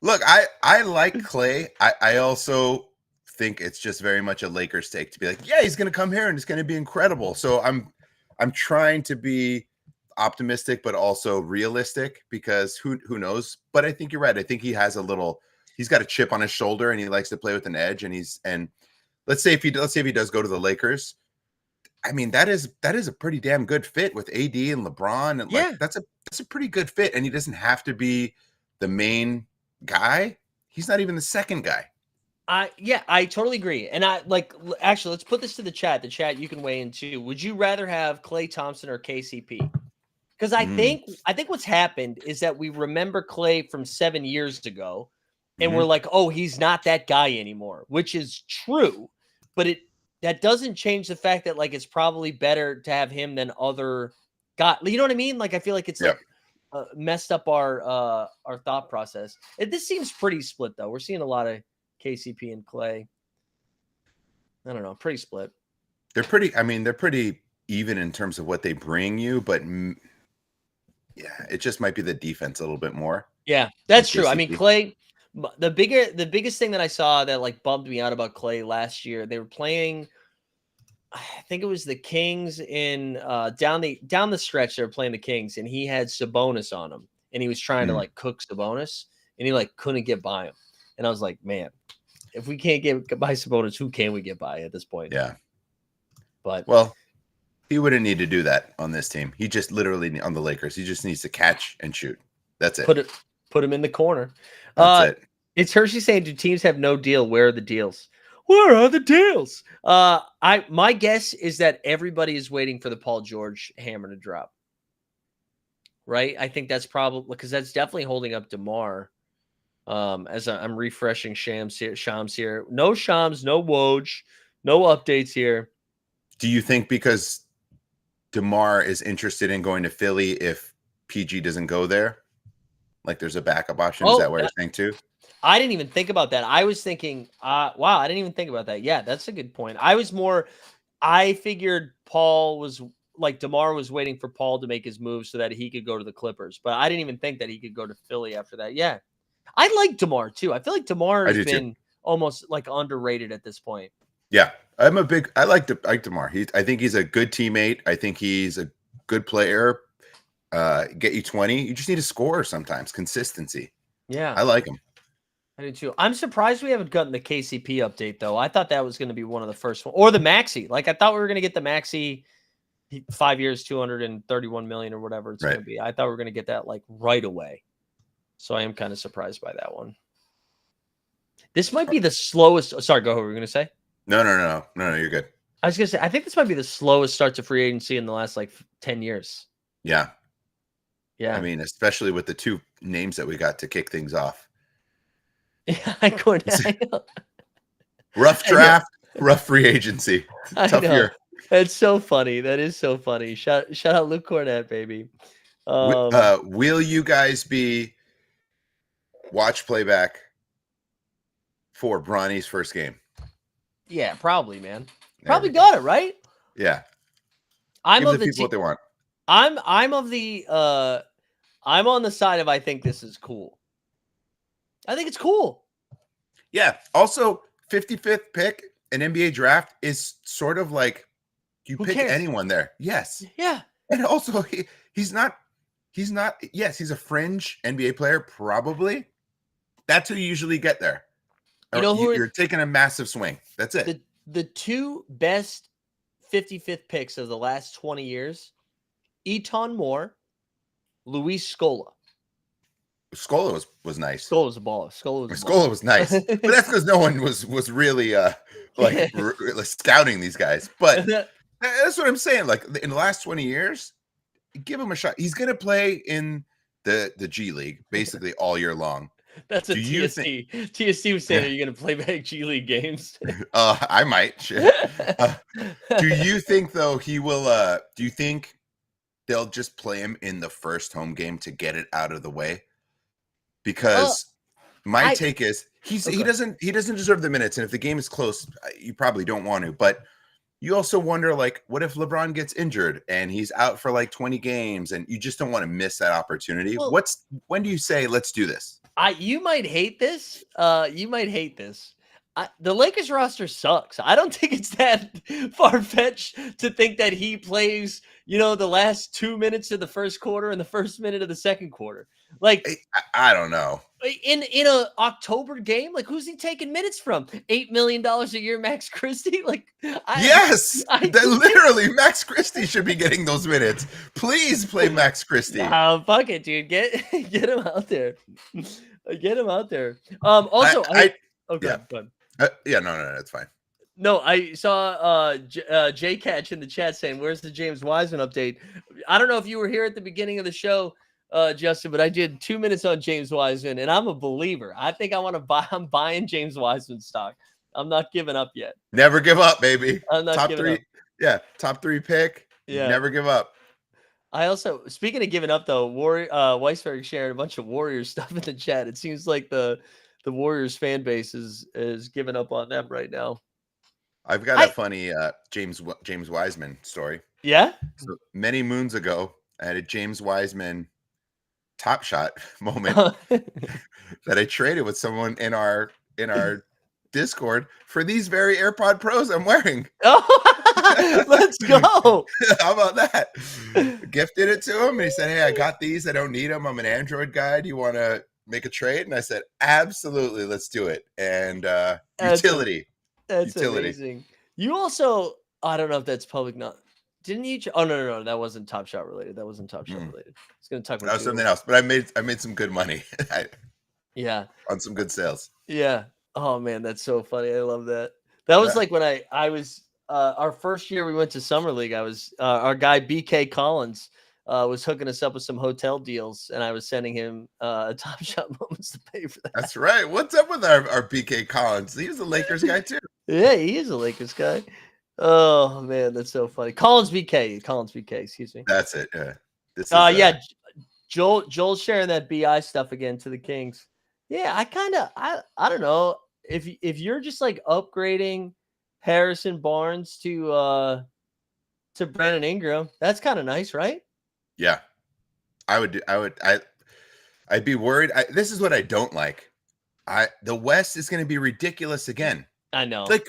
look, I like Clay. I also think it's just very much a Lakers take to be like, yeah, he's going to come here and it's going to be incredible. So I'm trying to be optimistic, but also realistic because who knows? But I think you're right. I think he's got a chip on his shoulder and he likes to play with an edge. And let's say if he does go to the Lakers, I mean, that is a pretty damn good fit with AD and LeBron, and like Yeah. that's a pretty good fit. And he doesn't have to be the main guy. He's not even the second guy. I totally agree. And actually, let's put this to the chat. The chat, you can weigh in too. Would you rather have Klay Thompson or KCP? Because I think what's happened is that we remember Klay from 7 years ago, and we're like, oh, he's not that guy anymore, which is true, but that doesn't change the fact that like it's probably better to have him than other guys. You know what I mean? Like I feel like it's like messed up our thought process. This seems pretty split though. We're seeing a lot of KCP and Klay. I don't know, pretty split. They're pretty. I mean, they're pretty even in terms of what they bring you, but yeah, it just might be the defense a little bit more. Yeah, that's true. I mean, Klay. The biggest thing that I saw that like bummed me out about Klay last year, they were playing. I think it was the Kings in down the stretch. They were playing the Kings, and he had Sabonis on him, and he was trying to like cook Sabonis, and he like couldn't get by him. And I was like, man, if we can't get by Sabonis, who can we get by at this point? Yeah. But well, he wouldn't need to do that on this team. He just literally on the Lakers. He just needs to catch and shoot. That's it. Put him in the corner. That's it. It's Hershey saying, do teams have no deal? Where are the deals? Where are the deals? My guess is that everybody is waiting for the Paul George hammer to drop. Right? I think that's probably because that's definitely holding up DeMar. As I'm refreshing Shams here. No Shams, no Woj, no updates here. Do you think because DeMar is interested in going to Philly if PG doesn't go there? Like there's a backup option? Is that what you're saying too? I didn't even think about that. I was thinking, wow, I didn't even think about that. Yeah, that's a good point. I figured Paul was like DeMar was waiting for Paul to make his move so that he could go to the Clippers, but I didn't even think that he could go to Philly after that. Yeah. I like DeMar too. I feel like DeMar has been almost like underrated at this point. Yeah. I like DeMar. I think he's a good teammate. I think he's a good player. Get you 20. You just need to score sometimes. Consistency. Yeah. I like him. I do too. I'm surprised we haven't gotten the KCP update though. I thought that was going to be one of the first ones, or the Maxi. Like I thought we were going to get the Maxi 5 years, 231 million or whatever it's going to be. I thought we were going to get that like right away. So I am kind of surprised by that one. This might be the slowest. Sorry, go ahead. What were you going to say? No, you're good. I was going to say, I think this might be the slowest start to free agency in the last like 10 years. Yeah. Yeah. I mean, especially with the two names that we got to kick things off. Yeah, rough draft, rough free agency. Tough year. That's so funny. That is so funny. Shout out Luke Cornett, baby. Will you guys be watch playback for Bronny's first game? Yeah, probably, man. Probably got it right. Yeah, I'm of the people what they want. I'm on the side of I think this is cool. I think it's cool. Yeah. Also, 55th pick in NBA draft is sort of like you pick anyone there. Yes. Yeah. And also, he's not. Yes, he's a fringe NBA player, probably. That's who you usually get there. You know who you're taking a massive swing. That's it. The two best 55th picks of the last 20 years: Eton Moore, Luis Scola. Scola was nice. Scola was a baller. Scola was nice, but that's because no one was really scouting these guys. But that's what I'm saying. Like in the last 20 years, give him a shot. He's gonna play in the G League basically all year long. That's a TSC. TSC was saying, "Are you gonna play back G League games?" I might. Shit. Do you think though he will? Do you think they'll just play him in the first home game to get it out of the way? Because my take is he doesn't deserve the minutes, and if the game is close, you probably don't want to. But you also wonder, like, what if LeBron gets injured and he's out for like 20 games, and you just don't want to miss that opportunity? Well, when do you say let's do this? You might hate this. The Lakers roster sucks. I don't think it's that far-fetched to think that he plays, the last 2 minutes of the first quarter and the first minute of the second quarter. Like I don't know. in a October game, like who's he taking minutes from? $8 million a year, Max Christie. Like yes, literally Max Christie should be getting those minutes. Please play Max Christie. Fuck it, dude. Get him out there. Get him out there. Also, no, it's fine. No, I saw J Catch in the chat saying, "Where's the James Wiseman update?" I don't know if you were here at the beginning of the show, Justin, but I did 2 minutes on James Wiseman, and I'm a believer. I think I want to buy. I'm buying James Wiseman stock. I'm not giving up yet. Never give up, baby. I'm not top giving 3. up. Yeah, top 3 pick. Yeah, never give up. I also, speaking of giving up though, Weisberg sharing a bunch of Warriors stuff in the chat. It seems like the Warriors fan base is giving up on them right now. I've got a funny James Wiseman story. Yeah. So many moons ago, I had a James Wiseman Top Shot moment that I traded with someone in our Discord for these very AirPod Pros I'm wearing. Oh, let's go. How about that? Gifted it to him, and he said, "Hey, I got these. I don't need them. I'm an Android guy. Do you want to make a trade?" And I said, "Absolutely, let's do it." And utility. That's amazing. You also, I don't know if that's public. Didn't you? Oh no, that wasn't Top Shot related. That wasn't Top Shot related. I was going to talk about that was something else, but I made some good money. Yeah, on some good sales. Yeah. Oh man, that's so funny. I love that. That was like when I was our first year we went to Summer League. I was our guy BK Collins was hooking us up with some hotel deals, and I was sending him Top Shot moments to pay for that. That's right. What's up with our BK Collins? He's a Lakers guy too. Yeah, he is a Lakers guy. Oh man, that's so funny. Collins BK, excuse me. That's it. Yeah. This is, Joel's sharing that BI stuff again to the Kings. Yeah, I don't know if you're just like upgrading Harrison Barnes to Brandon Ingram, that's kind of nice, right? Yeah, I'd be worried. This is what I don't like. The West is going to be ridiculous again. I know. Like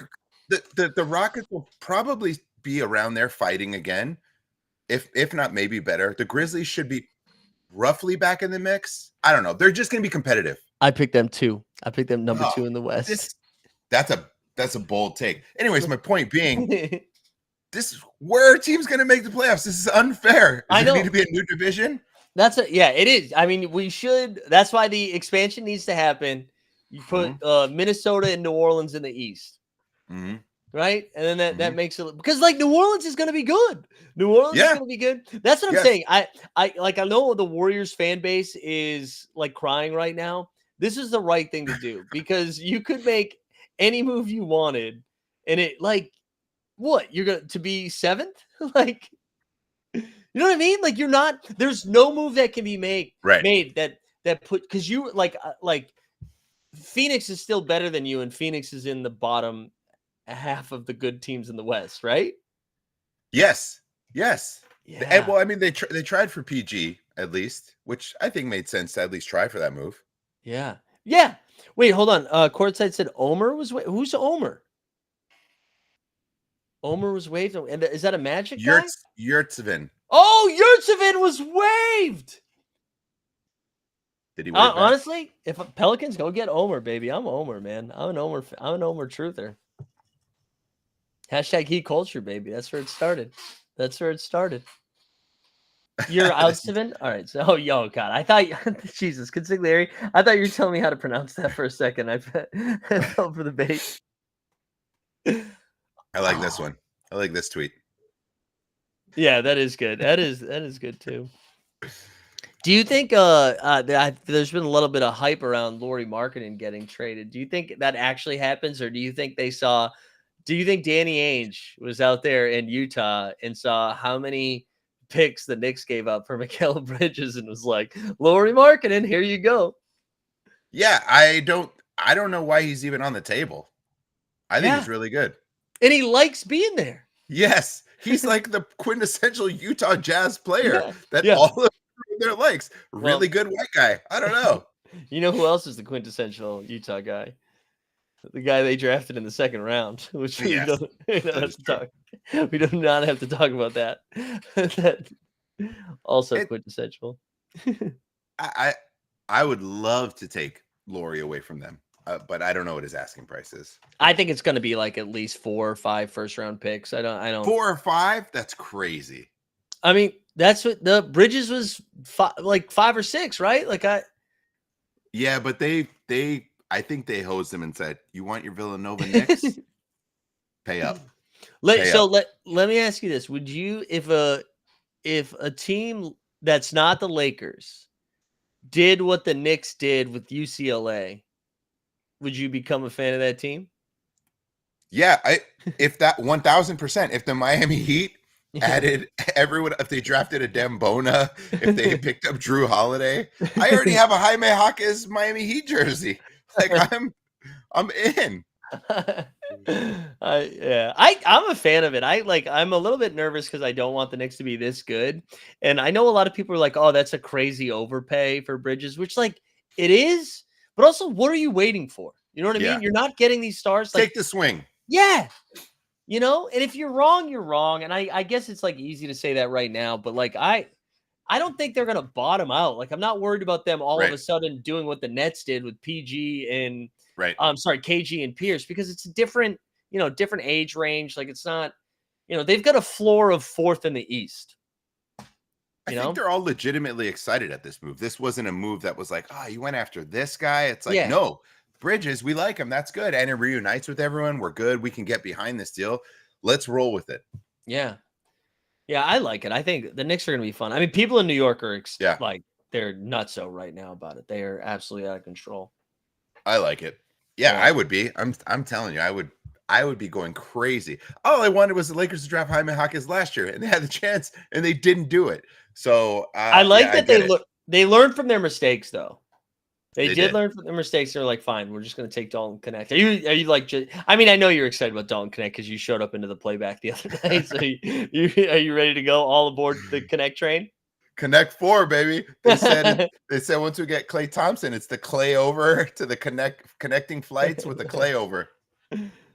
the Rockets will probably be around there fighting again, if not maybe better. The Grizzlies should be roughly back in the mix. I don't know. They're just going to be competitive. I picked them 2. I picked them number 2 in the West. That's a bold take. Anyways, my point being, where are teams going to make the playoffs? This is unfair. Does it need to be a new division? It is. I mean, we should. That's why the expansion needs to happen. You put Minnesota and New Orleans in the East, right? And then that makes it, because like New Orleans is going to be good. New Orleans is going to be good. That's what I'm saying. I know the Warriors fan base is like crying right now. This is the right thing to do, because you could make any move you wanted, and it like what you're going to be 7th, like. You know what I mean? Like there's no move that can be made that put, because you like Phoenix is still better than you, and Phoenix is in the bottom half of the good teams in the West, right? Yes. Yeah. And, well, I mean, they tried for PG at least, which I think made sense to at least try for that move. Yeah. Wait, hold on. Courtside said Omer was who's Omer? Omer was waived, and is that a Magic guy? Yurtseven. Oh, Yurtseven was waived. Did he wave back? Honestly, if Pelicans go get Omer, baby, I'm Omer, man. I'm an Omer truther. Hashtag Heat culture, baby. That's where it started. You're Yurtseven? All right. So, God, I thought, Jesus, consigliere. I thought you were telling me how to pronounce that for a second. I fell for the bait. I like this one. I like this tweet. Yeah, that is good. That is good too. Do you think there's been a little bit of hype around Lauri Markkanen getting traded? Do you think that actually happens, or do you think Danny Ainge was out there in Utah and saw how many picks the Knicks gave up for Mikal Bridges and was like, Lauri Markkanen, here you go? Yeah, I don't know why he's even on the table. I think he's really good. And he likes being there. Yes. He's like the quintessential Utah Jazz player that all of their likes. Really good white guy. I don't know. You know who else is the quintessential Utah guy? The guy they drafted in the second round, which we Yes, don't that have is to true. talk. We do not have to talk about that. That also It, quintessential. I, I would love to take Laurie away from them, but I don't know what his asking price is. I think it's going to be like at least 4 or 5 first round picks. I don't. 4 or 5? That's crazy. I mean, that's what the Bridges was like 5 or 6, right? Like Yeah, but I think they hosed him and said, "You want your Villanova Knicks? Pay up." Let me ask you this: would you, if a team that's not the Lakers did what the Knicks did with UCLA, would you become a fan of that team? Yeah, if that 1000%, if the Miami Heat added everyone, if they drafted a Dembona, if they picked up Drew Holiday, I already have a Jaime Jaquez Miami Heat jersey. Like I'm in. I'm a fan of it. I'm a little bit nervous because I don't want the Knicks to be this good. And I know a lot of people are like, oh, that's a crazy overpay for Bridges, which like it is, but also what are you waiting for? You know what I mean? You're not getting these stars. Take the swing. Yeah. And if you're wrong, you're wrong. And I guess it's like easy to say that right now, but like I don't think they're gonna bottom out. Like I'm not worried about them all of a sudden doing what the Nets did with PG and KG and Pierce, because it's a different age range. Like it's not, they've got a floor of 4th in the East. I think they're all legitimately excited at this move. This wasn't a move that was like, you went after this guy. It's like, no, Bridges, we like him. That's good. And it reunites with everyone. We're good. We can get behind this deal. Let's roll with it. Yeah. Yeah, I like it. I think the Knicks are going to be fun. I mean, people in New York are like, they're nutso right now about it. They are absolutely out of control. I like it. Yeah, I would be. I'm telling you, I would be going crazy. All I wanted was the Lakers to draft Jaime Jaquez last year, and they had the chance, and they didn't do it. So I like that they learned from their mistakes, though. They did learn from their mistakes. They're like, fine, we're just going to take Dalton Connect. Are you like? I mean, I know you're excited about Dalton Connect because you showed up into the playback the other day. So are you ready to go all aboard the Connect train? Connect 4, baby. They said once we get Klay Thompson, it's the Klay over to the connecting flights with the Klay over.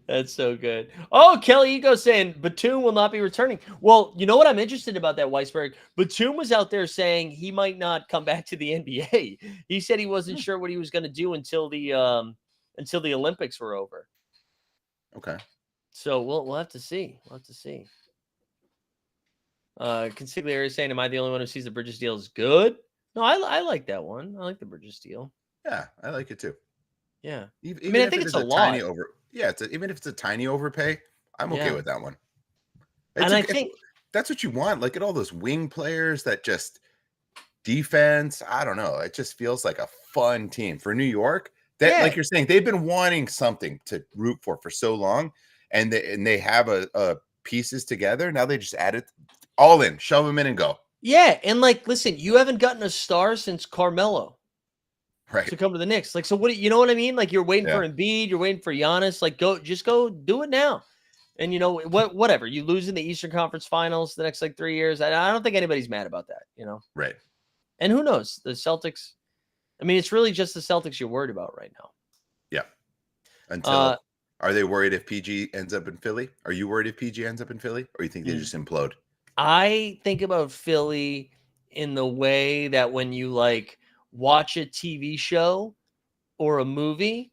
That's so good. Oh, Kelly Ego saying Batum will not be returning. Well, you know what I'm interested about that, Weisberg? Batum was out there saying he might not come back to the NBA. He said he wasn't sure what he was going to do until the Olympics were over. Okay. So we'll have to see. We'll have to see. Consigliere is saying, am I the only one who sees the Bridges deal as good? No, I like that one. I like the Bridges deal. Yeah, I like it too. Yeah. Even I think it's a lot. Even if it's a tiny overpay, I'm okay with that one. I think that's what you want. Like at all those wing players that just defense. I don't know. It just feels like a fun team for New York. That, like you're saying, they've been wanting something to root for so long, and they have a pieces together. Now they just add it all in, shove them in, and go. Yeah, and like, listen, you haven't gotten a star since Carmelo. Right. To come to the Knicks. Like, so what, you know what I mean? Like, you're waiting for Embiid, you're waiting for Giannis. Like, just go do it now. And whatever. You lose in the Eastern Conference Finals the next like 3 years. I don't think anybody's mad about that, Right. And who knows? The Celtics. I mean, it's really just the Celtics you're worried about right now. Yeah. Until are they worried if PG ends up in Philly? Are you worried if PG ends up in Philly? Or you think they just implode? I think about Philly in the way that when you like watch a TV show or a movie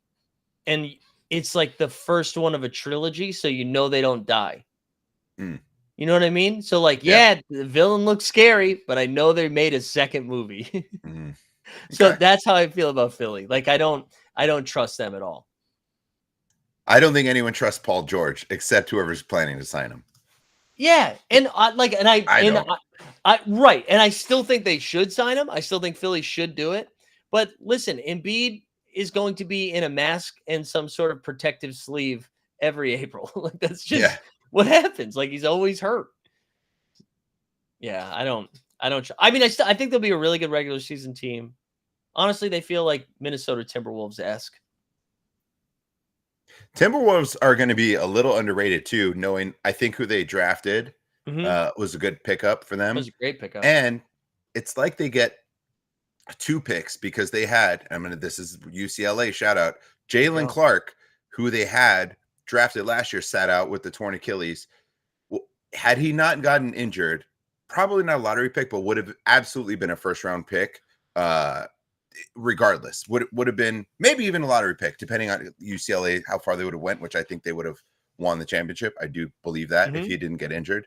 and it's like the first one of a trilogy, so they don't die. You know what I mean? So like, the villain looks scary, but I know they made a second movie. So that's how I feel about Philly. Like I don't trust them at all. I don't think anyone trusts Paul George except whoever's planning to sign him. Yeah, and right, and I still think they should sign him. I still think Philly should do it. But listen, Embiid is going to be in a mask and some sort of protective sleeve every April. Like that's just what happens. Like he's always hurt. Yeah, I don't. I mean, I think they'll be a really good regular season team. Honestly, they feel like Minnesota Timberwolves-esque. Timberwolves are going to be a little underrated too, knowing I think who they drafted was a good pickup for them. It was a great pickup. And it's like they get 2 picks because they had, this is UCLA shout out, Jalen Clark, who they had drafted last year, sat out with the torn Achilles. Well, had he not gotten injured, probably not a lottery pick, but would have absolutely been a first-round pick. Regardless, would have been maybe even a lottery pick, depending on UCLA, how far they would have went, which I think they would have won the championship. I do believe that if he didn't get injured.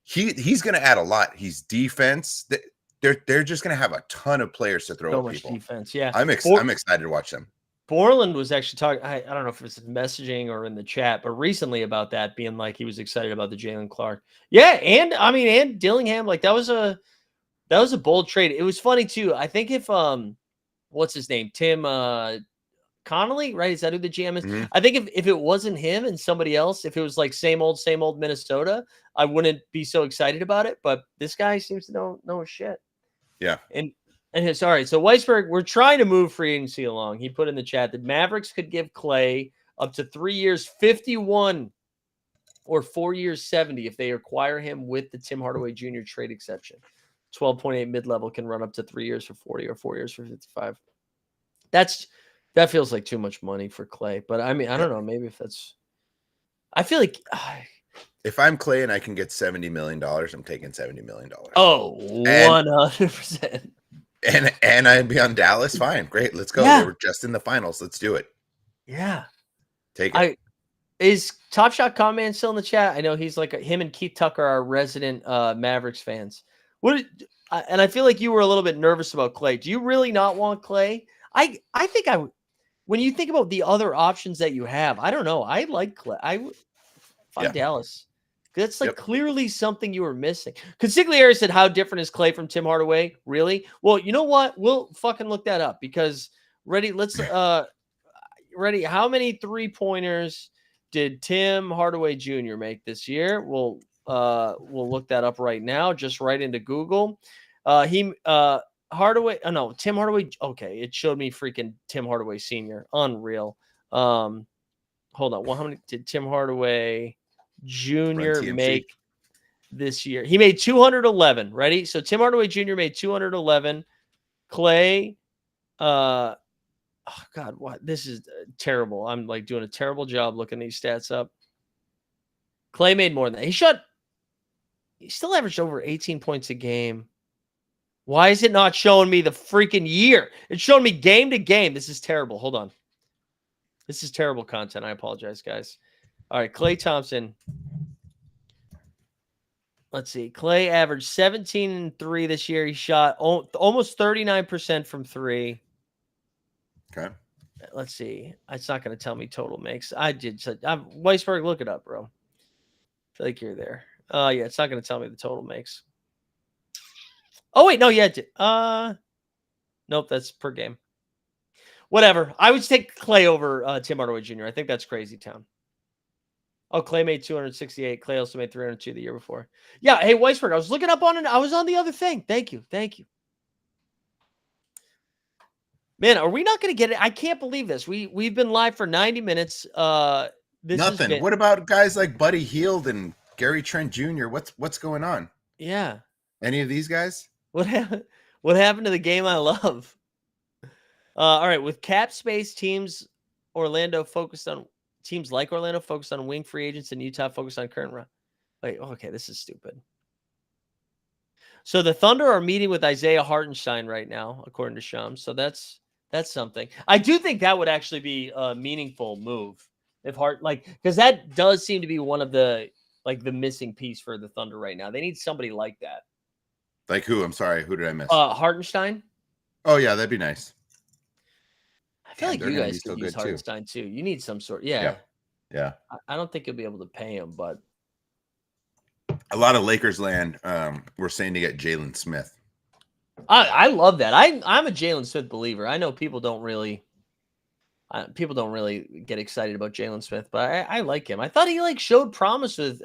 He's going to add a lot. He's defense. They're just going to have a ton of players to throw at people. Defense, yeah. I'm excited to watch them. Borland was actually talking. I don't know if it's messaging or in the chat, but recently about that being like he was excited about the Jalen Clark. Yeah, and Dillingham, like that was a bold trade. It was funny too. I think if what's his name, Tim Connolly, right? Is that who the GM is? Mm-hmm. I think if it wasn't him and somebody else, if it was like same old Minnesota, I wouldn't be so excited about it. But this guy seems to know his shit. Yeah. And his, all right. So Weisberg, we're trying to move free agency along. He put in the chat that Mavericks could give Clay up to 3 years, 51 or 4 years, 70 if they acquire him with the Tim Hardaway Jr. trade exception. 12.8 mid-level can run up to 3 years for 40 or 4 years for 55. That feels like too much money for Clay. But I mean, I don't know. Maybe if that's, I feel like if I'm Clay and I can get $70 million, I'm taking $70 million. Oh, 100%. And I'd be on Dallas. Fine. Great. Let's go. Yeah. They were just in the finals. Let's do it. Yeah. Take it. Is Top Shot Comment still in the chat? I know he's like him and Keith Tucker are resident Mavericks fans. And I feel like you were a little bit nervous about Clay. Do you really not want Clay? I think I would. When you think about the other options that you have, I don't know. I like Clay. I would find Dallas. That's like clearly something you were missing. Consigliere said, how different is Clay from Tim Hardaway? Really? Well, you know what? We'll fucking look that up because ready. How many 3-pointers did Tim Hardaway Jr. make this year? We'll look that up right now. Just right into Google. Hardaway. Oh no, Tim Hardaway. Okay, it showed me freaking Tim Hardaway Sr. Unreal. Hold on. Well, how many did Tim Hardaway Jr. make this year? He made 211. Ready? So Tim Hardaway Jr. made 211. Clay. Oh God, what? This is terrible. I'm like doing a terrible job looking these stats up. Clay made more than that. He still averaged over 18 points a game. Why is it not showing me the freaking year? It's showing me game to game. This is terrible. Hold on. This is terrible content. I apologize, guys. All right, Klay Thompson. Let's see. Clay averaged 17 and 3 this year. He shot almost 39% from 3. Okay. Let's see. It's not going to tell me total makes. Weisberg, look it up, bro. I feel like you're there. Yeah, it's not going to tell me the total makes. Oh, wait. No, yeah. Nope, that's per game. Whatever. I would take Clay over Tim Hardaway Jr. I think that's crazy town. Oh, Clay made 268. Clay also made 302 the year before. Yeah. Hey, Weisberg, I was looking up on it. I was on the other thing. Thank you. Man, are we not going to get it? I can't believe this. We've been live for 90 minutes. Nothing. What about guys like Buddy Hield and Gary Trent Jr.? What's going on? Yeah. Any of these guys? What happened to the game I love? All right, with cap space, teams like Orlando focused on wing free agents, and Utah focused on current run. Wait, okay, this is stupid. So the Thunder are meeting with Isaiah Hartenstein right now, according to Shams. So that's something. I do think that would actually be a meaningful move if because that does seem to be one of the missing piece for the Thunder right now. They need somebody like that. Like who? I'm sorry. Who did I miss? Hartenstein. Oh yeah, that'd be nice. I feel like you guys could use Hartenstein too. You need some sort. Yeah. I don't think you'll be able to pay him, but a lot of Lakers land. We're saying to get Jalen Smith. I love that. I'm a Jalen Smith believer. I know people don't really get excited about Jalen Smith, but I like him. I thought he showed promise with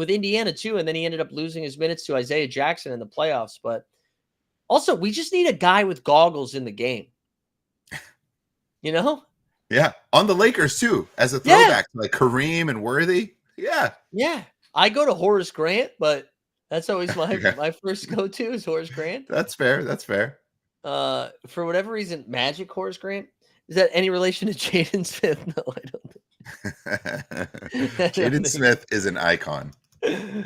Indiana too, and then he ended up losing his minutes to Isaiah Jackson in the playoffs. But also, we just need a guy with goggles in the game. You know? Yeah, on the Lakers too, as a throwback to like Kareem and Worthy. Yeah. I go to Horace Grant, but that's always my first go-to is Horace Grant. That's fair. For whatever reason, Magic Horace Grant. Is that any relation to Jaden Smith? No, I don't think. I don't Jaden think Smith is an icon. I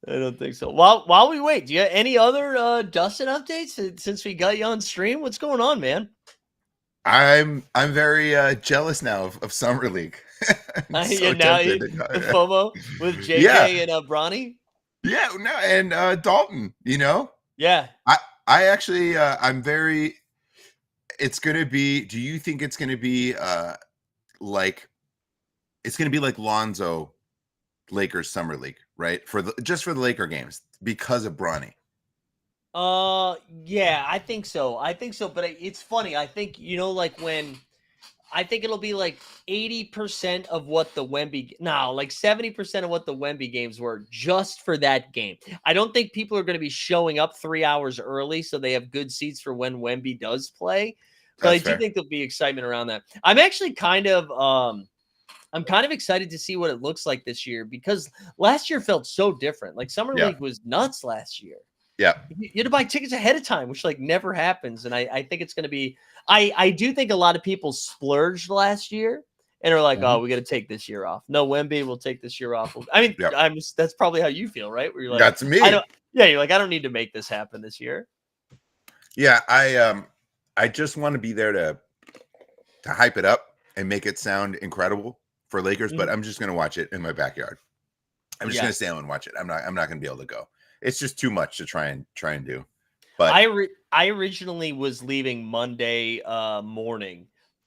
don't think so. While we wait, do you have any other Dustin updates since we got you on stream? What's going on, man? I'm very jealous now of Summer League. Now the FOMO with JJ and Bronny. Yeah, no, and Dalton. You know. Yeah. I actually I'm very. It's gonna be. Do you think it's gonna be like? It's gonna be like Lonzo, Lakers Summer League, right? Just for the Laker games because of Bronny. Yeah, I think so. But it's funny. I think, like when I think it'll be like 80% of what the like 70% of what the Wemby games were just for that game. I don't think people are going to be showing up 3 hours early so they have good seats for when Wemby does play. But I do think there'll be excitement around that. I'm actually kind of excited to see what it looks like this year because last year felt so different. Like Summer League was nuts last year. Yeah. You had to buy tickets ahead of time, which like never happens. And I think it's going to be, I do think a lot of people splurged last year and are like, oh, we got to take this year off. No, Wemby will take this year off. I mean, that's probably how you feel, right? Where you're like, that's me. You're like, I don't need to make this happen this year. Yeah. I just want to be there to hype it up and make it sound incredible for Lakers, but I'm just going to watch it in my backyard. I'm just going to stay home and watch it. I'm not going to be able to go. It's just too much to try and do. But I originally was leaving Monday morning,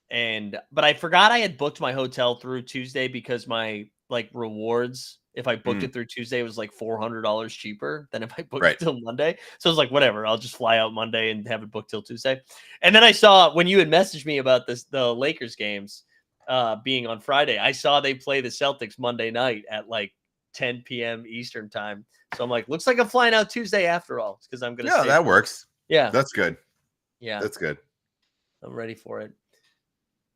but I forgot I had booked my hotel through Tuesday because my like rewards, if I booked it through Tuesday, it was like $400 cheaper than if I booked it till Monday. So I was like, whatever, I'll just fly out Monday and have it booked till Tuesday. And then I saw when you had messaged me about the Lakers games being on Friday, I saw they play the Celtics Monday night at like 10 p.m. Eastern time. So I'm like, looks like I'm flying out Tuesday after all. Because I'm gonna. Yeah, that works. Yeah, that's good. Yeah, that's good. I'm ready for it.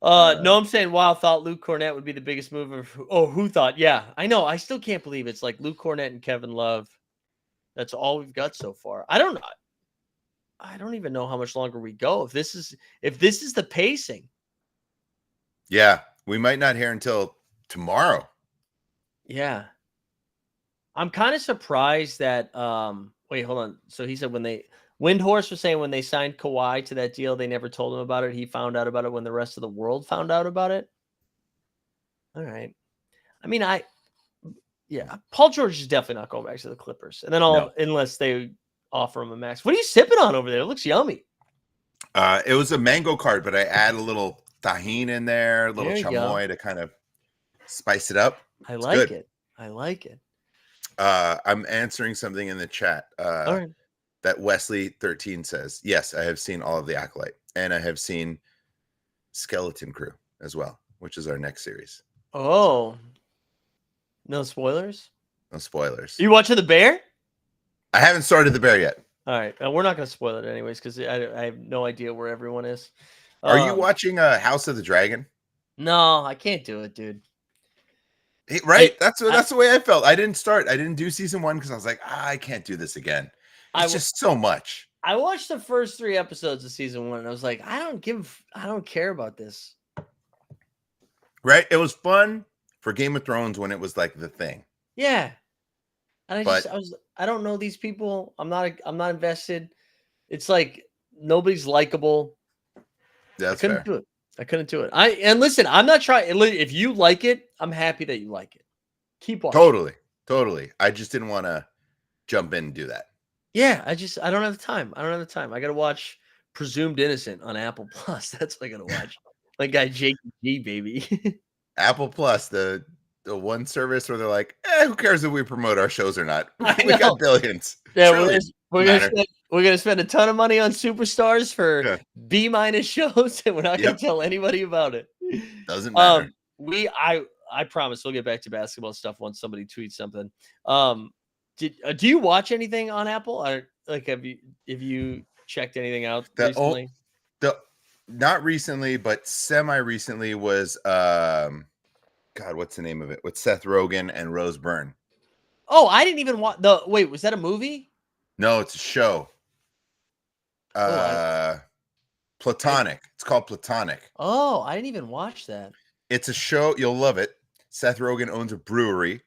No, I'm saying, wow, thought Luke Cornett would be the biggest move. Who thought? Yeah, I know. I still can't believe it's like Luke Cornett and Kevin Love. That's all we've got so far. I don't even know how much longer we go. If this is the pacing. Yeah, we might not hear until tomorrow. Yeah. I'm kind of surprised that wait, hold on. So he said Windhorse was saying when they signed Kawhi to that deal, they never told him about it. He found out about it when the rest of the world found out about it. All right. I mean, Paul George is definitely not going back to the Clippers. And then unless they offer him a max. What are you sipping on over there? It looks yummy. It was a mango card, but I add a little tahini in there, a little chamoy to kind of spice it up. I like it. I'm answering something in the chat that Wesley13 says. Yes, I have seen all of The Acolyte, and I have seen Skeleton Crew as well, which is our next series. Oh, no spoilers? No spoilers. You watching The Bear? I haven't started The Bear yet. All right. We're not going to spoil it anyways because I have no idea where everyone is. Are you watching House of the Dragon? No, I can't do it, dude. Right? That's the way I felt. I didn't do season 1 because I was like, I can't do this again. It's just so much. I watched the first 3 episodes of season 1 and I was like, I don't care about this. Right? It was fun for Game of Thrones when it was like the thing. Yeah. And I don't know these people. I'm not invested. It's like nobody's likable. That's I couldn't do it. And listen, I'm not trying. If you like it, I'm happy that you like it. Keep watching. Totally. I just didn't want to jump in and do that. Yeah, I don't have the time. I got to watch Presumed Innocent on Apple Plus. That's what I got to watch. My guy Jake G, baby. Apple Plus, the one service where they're like, who cares if we promote our shows or not? We got billions. Yeah, we're gonna spend a ton of money on superstars for B- shows, and we're not gonna tell anybody about it. Doesn't matter. I promise we'll get back to basketball stuff once somebody tweets something. Do you watch anything on Apple? Have you checked anything out recently? Not recently, but semi-recently was God, what's the name of it? With Seth Rogen and Rose Byrne. Oh, I didn't even watch wait, was that a movie? No, it's a show. Platonic. It's called Platonic. Oh, I didn't even watch that. It's a show. You'll love it. Seth Rogen owns a brewery.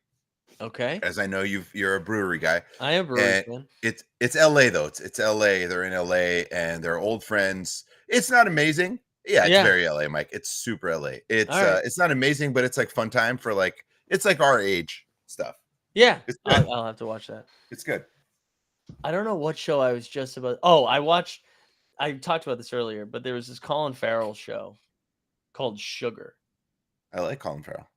Okay. As I know you're a brewery guy. I am a brewery fan. It's LA though. It's LA. They're in LA and they're old friends. It's not amazing. Yeah, it's very LA, Mike. It's super LA. It's not amazing, but it's like fun time for like it's like our age stuff. Yeah. I'll have to watch that. It's good. I don't know what show I was just about. Oh, I talked about this earlier, but there was this Colin Farrell show called Sugar. I like Colin Farrell.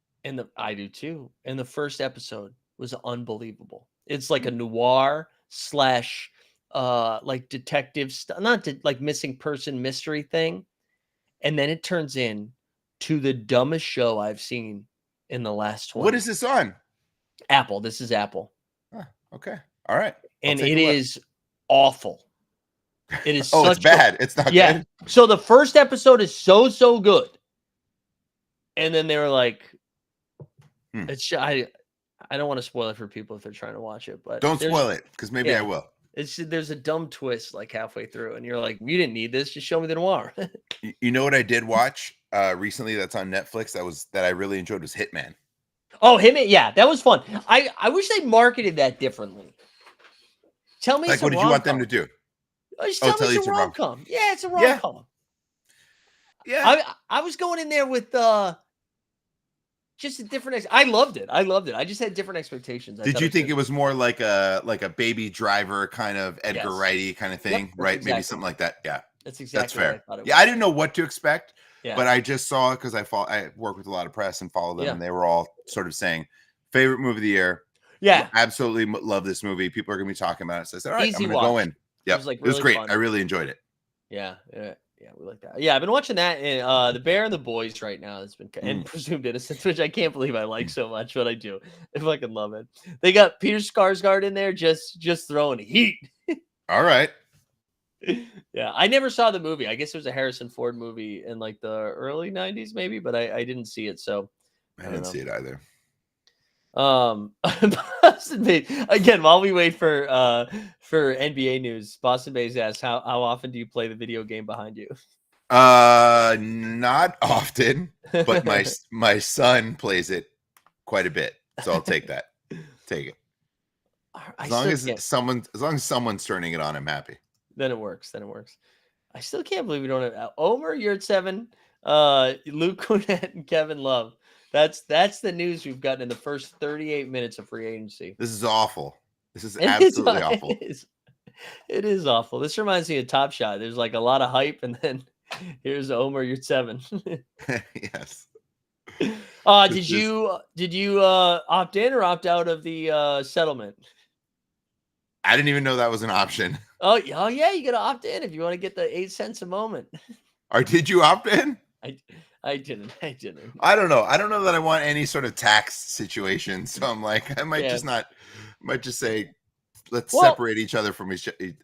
I do too. And the first episode was unbelievable. It's like a noir / like detective stuff, like missing person mystery thing. And then it turns in to the dumbest show I've seen in the last 20. What is this on? Apple. This is Apple. Okay. All right. And it is awful. It is it's bad. It's not good. So the first episode is so good. And then they were like, I don't want to spoil it for people if they're trying to watch it, but don't spoil it because maybe I will. There's a dumb twist like halfway through, and you're like, you didn't need this. Just show me the noir. You know what I did watch recently that's on Netflix that I really enjoyed was Hitman. Oh, Hitman, yeah, that was fun. I wish they marketed that differently. Tell me, like, what did you want them to do? Just tell me it's a rom-com. Yeah, it's a rom-com. Yeah. I was going in there with just a different. I loved it. I just had different expectations. Did you think it was more like a Baby Driver kind of Edgar Wright-y kind of thing, right? Exactly. Maybe something like that. Yeah, that's exactly fair. What I thought it was. Yeah, I didn't know what to expect, but I just saw it because I work with a lot of press and follow them, and they were all sort of saying favorite movie of the year. Yeah, absolutely love this movie. People are gonna be talking about it. So I said, all right, Easy I'm gonna go in. Yeah, it was great. Fun. I really enjoyed it. Yeah, we like that. Yeah, I've been watching that and The Bear and the Boys right now. It's been and Presumed Innocence, which I can't believe I like so much, but I do. I fucking love it. They got Peter Skarsgård in there, just throwing heat. All right. Yeah, I never saw the movie. I guess it was a Harrison Ford movie in like the early 90s, maybe, but I didn't see it. So I didn't see it either. Boston Bays, again, while we wait for NBA news, Boston Bays asks, how often do you play the video game behind you? Not often, but my son plays it quite a bit, so I'll take that. Take it. As long as someone's turning it on, I'm happy. Then it works. I still can't believe we don't have Omer. You're at 7. Luke Cornett and Kevin Love. That's the news we've gotten in the first 38 minutes of free agency. This is awful. This is absolutely awful. It is awful. This reminds me of Top Shot. There's like a lot of hype, and then here's Omer. You're 7. Yes. Did you opt in or opt out of the settlement? I didn't even know that was an option. Oh yeah, you gotta opt in if you want to get the 8 cents a moment. Or did you opt in? I didn't. I don't know. I don't know that I want any sort of tax situation. So I'm like, I might just say, let's separate each other from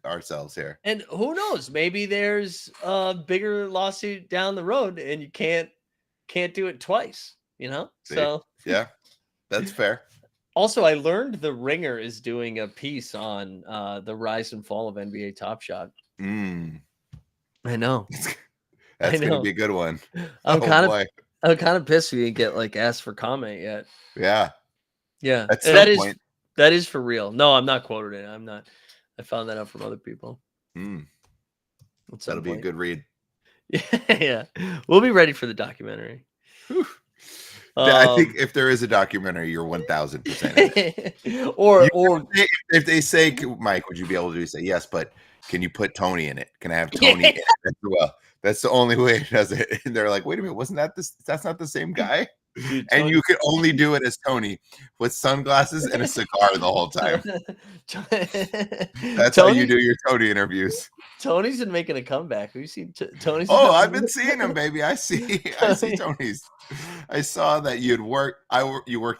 ourselves here. And who knows? Maybe there's a bigger lawsuit down the road, and you can't do it twice. You know? See? So yeah, that's fair. Also, I learned The Ringer is doing a piece on the rise and fall of NBA Top Shot. I know. That's going to be a good one. I'm kind of pissed we didn't get like asked for comment yet. Yeah. Yeah. That is for real. No, I'm not quoted it. I'm not. I found that out from other people. That'll be a good read. Yeah. We'll be ready for the documentary. I think if there is a documentary, you're 1,000%. or if they say, Mike, would you be able to say yes? But can you put Tony in it? Can I have Tony in it as well? That's the only way it does it. And they're like, wait a minute, wasn't that this? That's not the same guy. Dude, and you could only do it as Tony with sunglasses and a cigar the whole time. That's how you do your Tony interviews. Tony's been making a comeback. Have you seen Tony's? Oh, I've been seeing him, baby. I see Tony's. I saw that you worked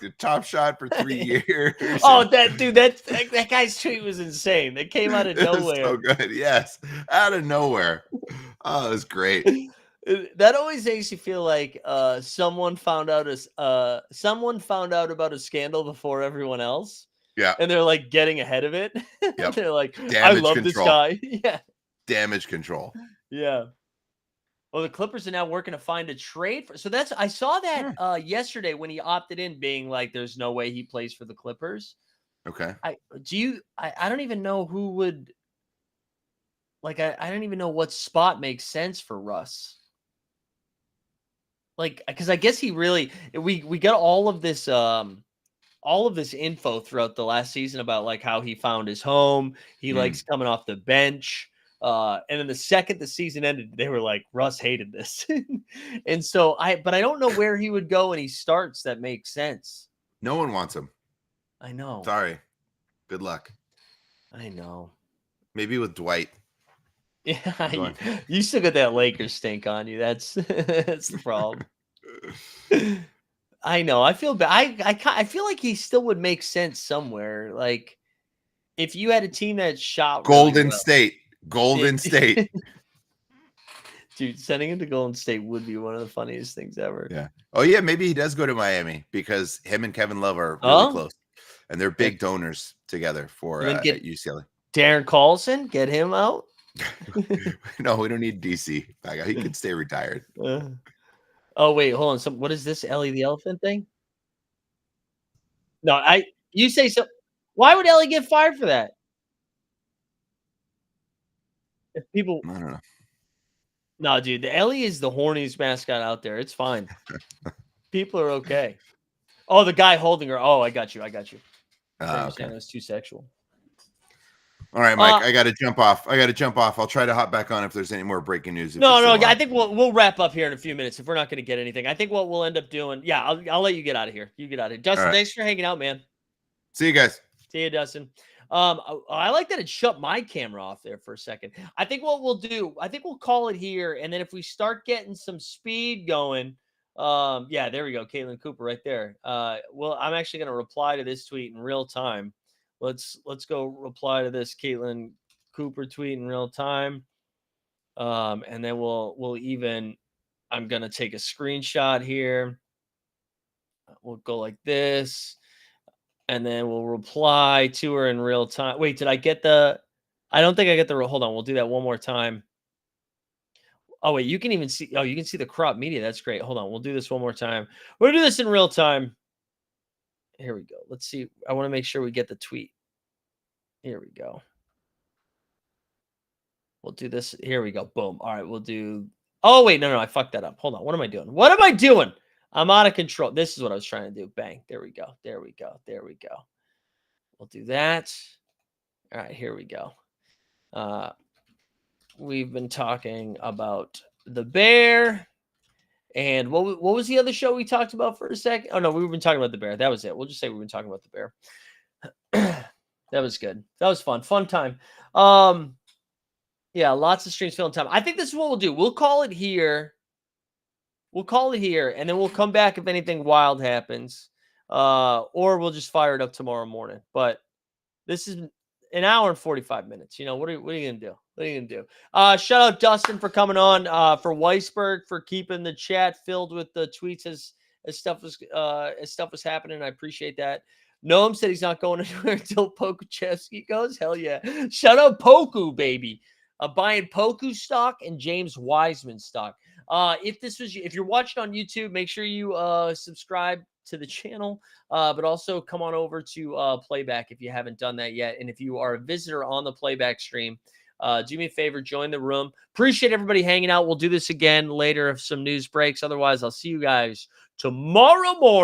at Top Shot for 3 years. Oh, that guy's tweet was insane. That came out of nowhere. So good. Yes, out of nowhere. Oh, it was great. That always makes you feel like someone found out about a scandal before everyone else. Yeah, and they're like getting ahead of it. Yep. They're like, Damage I love control. this guy. Yeah, damage control. Yeah, Well, the Clippers are now working to find a trade for. So that's I saw that Yeah. yesterday when he opted in, being like, "There's no way he plays for the Clippers." Okay. I don't even know who would like. I don't even know what spot makes sense for Russ. Like, because I guess he really we got all of this info throughout the last season about like how he found his home. He likes coming off the bench. And then the second the season ended, they were like, Russ hated this. And so but I don't know where he would go when he starts. That makes sense. No one wants him. I know. Sorry. Good luck. I know. Maybe with Dwight. Yeah, you still got that Lakers stink on you. That's the problem. I know. I feel bad. I feel like he still would make sense somewhere. Like if you had a team that shot really Golden well. State. Golden State. Dude, sending him to Golden State would be one of the funniest things ever. Yeah. Oh yeah, maybe he does go to Miami because him and Kevin Love are really close, and they're big donors together for at UCLA. Darren Collison, get him out. No, we don't need DC. He could stay retired. Oh wait, hold on. What is this Ellie the Elephant thing? No, you say so. Why would Ellie get fired for that? If people, I don't know. No, dude, the Ellie is the horniest mascot out there. It's fine. People are okay. Oh, the guy holding her. Oh, I got you. Okay. It was too sexual. All right, Mike. I got to jump off. I'll try to hop back on if there's any more breaking news. No. I think we'll wrap up here in a few minutes if we're not going to get anything. I think what we'll end up doing. Yeah, I'll let you get out of here. You get out of here, Dustin. Thanks for hanging out, man. See you guys. See you, Dustin. I like that it shut my camera off there for a second. I think what we'll do. I think we'll call it here, and then if we start getting some speed going. Yeah, there we go. Caitlin Cooper right there. Well, I'm actually going to reply to this tweet in real time. Let's go reply to this Caitlin Cooper tweet in real time. And then we'll even, I'm going to take a screenshot here. We'll go like this, and then we'll reply to her in real time. Wait, did I get I don't think I get hold on. We'll do that one more time. Oh, wait, you can even see, you can see the crop media. That's great. Hold on. We'll do this one more time. We'll do this in real time. Here we go. Let's see. I want to make sure we get the tweet. Here we go. We'll do this. Here we go. Boom. All right. We'll do. Oh, wait. No. I fucked that up. Hold on. What am I doing? I'm out of control. This is what I was trying to do. Bang. There we go. We'll do that. All right. Here we go. We've been talking about the Bear. And what was the other show we talked about for a second? Oh, no, we've been talking about the Bear. That was it. We'll just say we've been talking about the Bear. That was good. That was fun. Fun time. Yeah, lots of streams filling time. I think this is what we'll do. We'll call it here. And then we'll come back if anything wild happens. Or we'll just fire it up tomorrow morning. But this is an hour and 45 minutes. You know, what are you going to do? Shout out Dustin for coming on, for Weisberg for keeping the chat filled with the tweets as stuff was happening. I appreciate that. Noam said he's not going anywhere until Pokuchevsky goes. Hell yeah. Shout out Poku, baby. Buying Poku stock and James Wiseman stock. If you're watching on YouTube, make sure you subscribe to the channel, but also come on over to Playback if you haven't done that yet. And if you are a visitor on the Playback stream, do me a favor, join the room. Appreciate everybody hanging out. We'll do this again later if some news breaks. Otherwise, I'll see you guys tomorrow morning.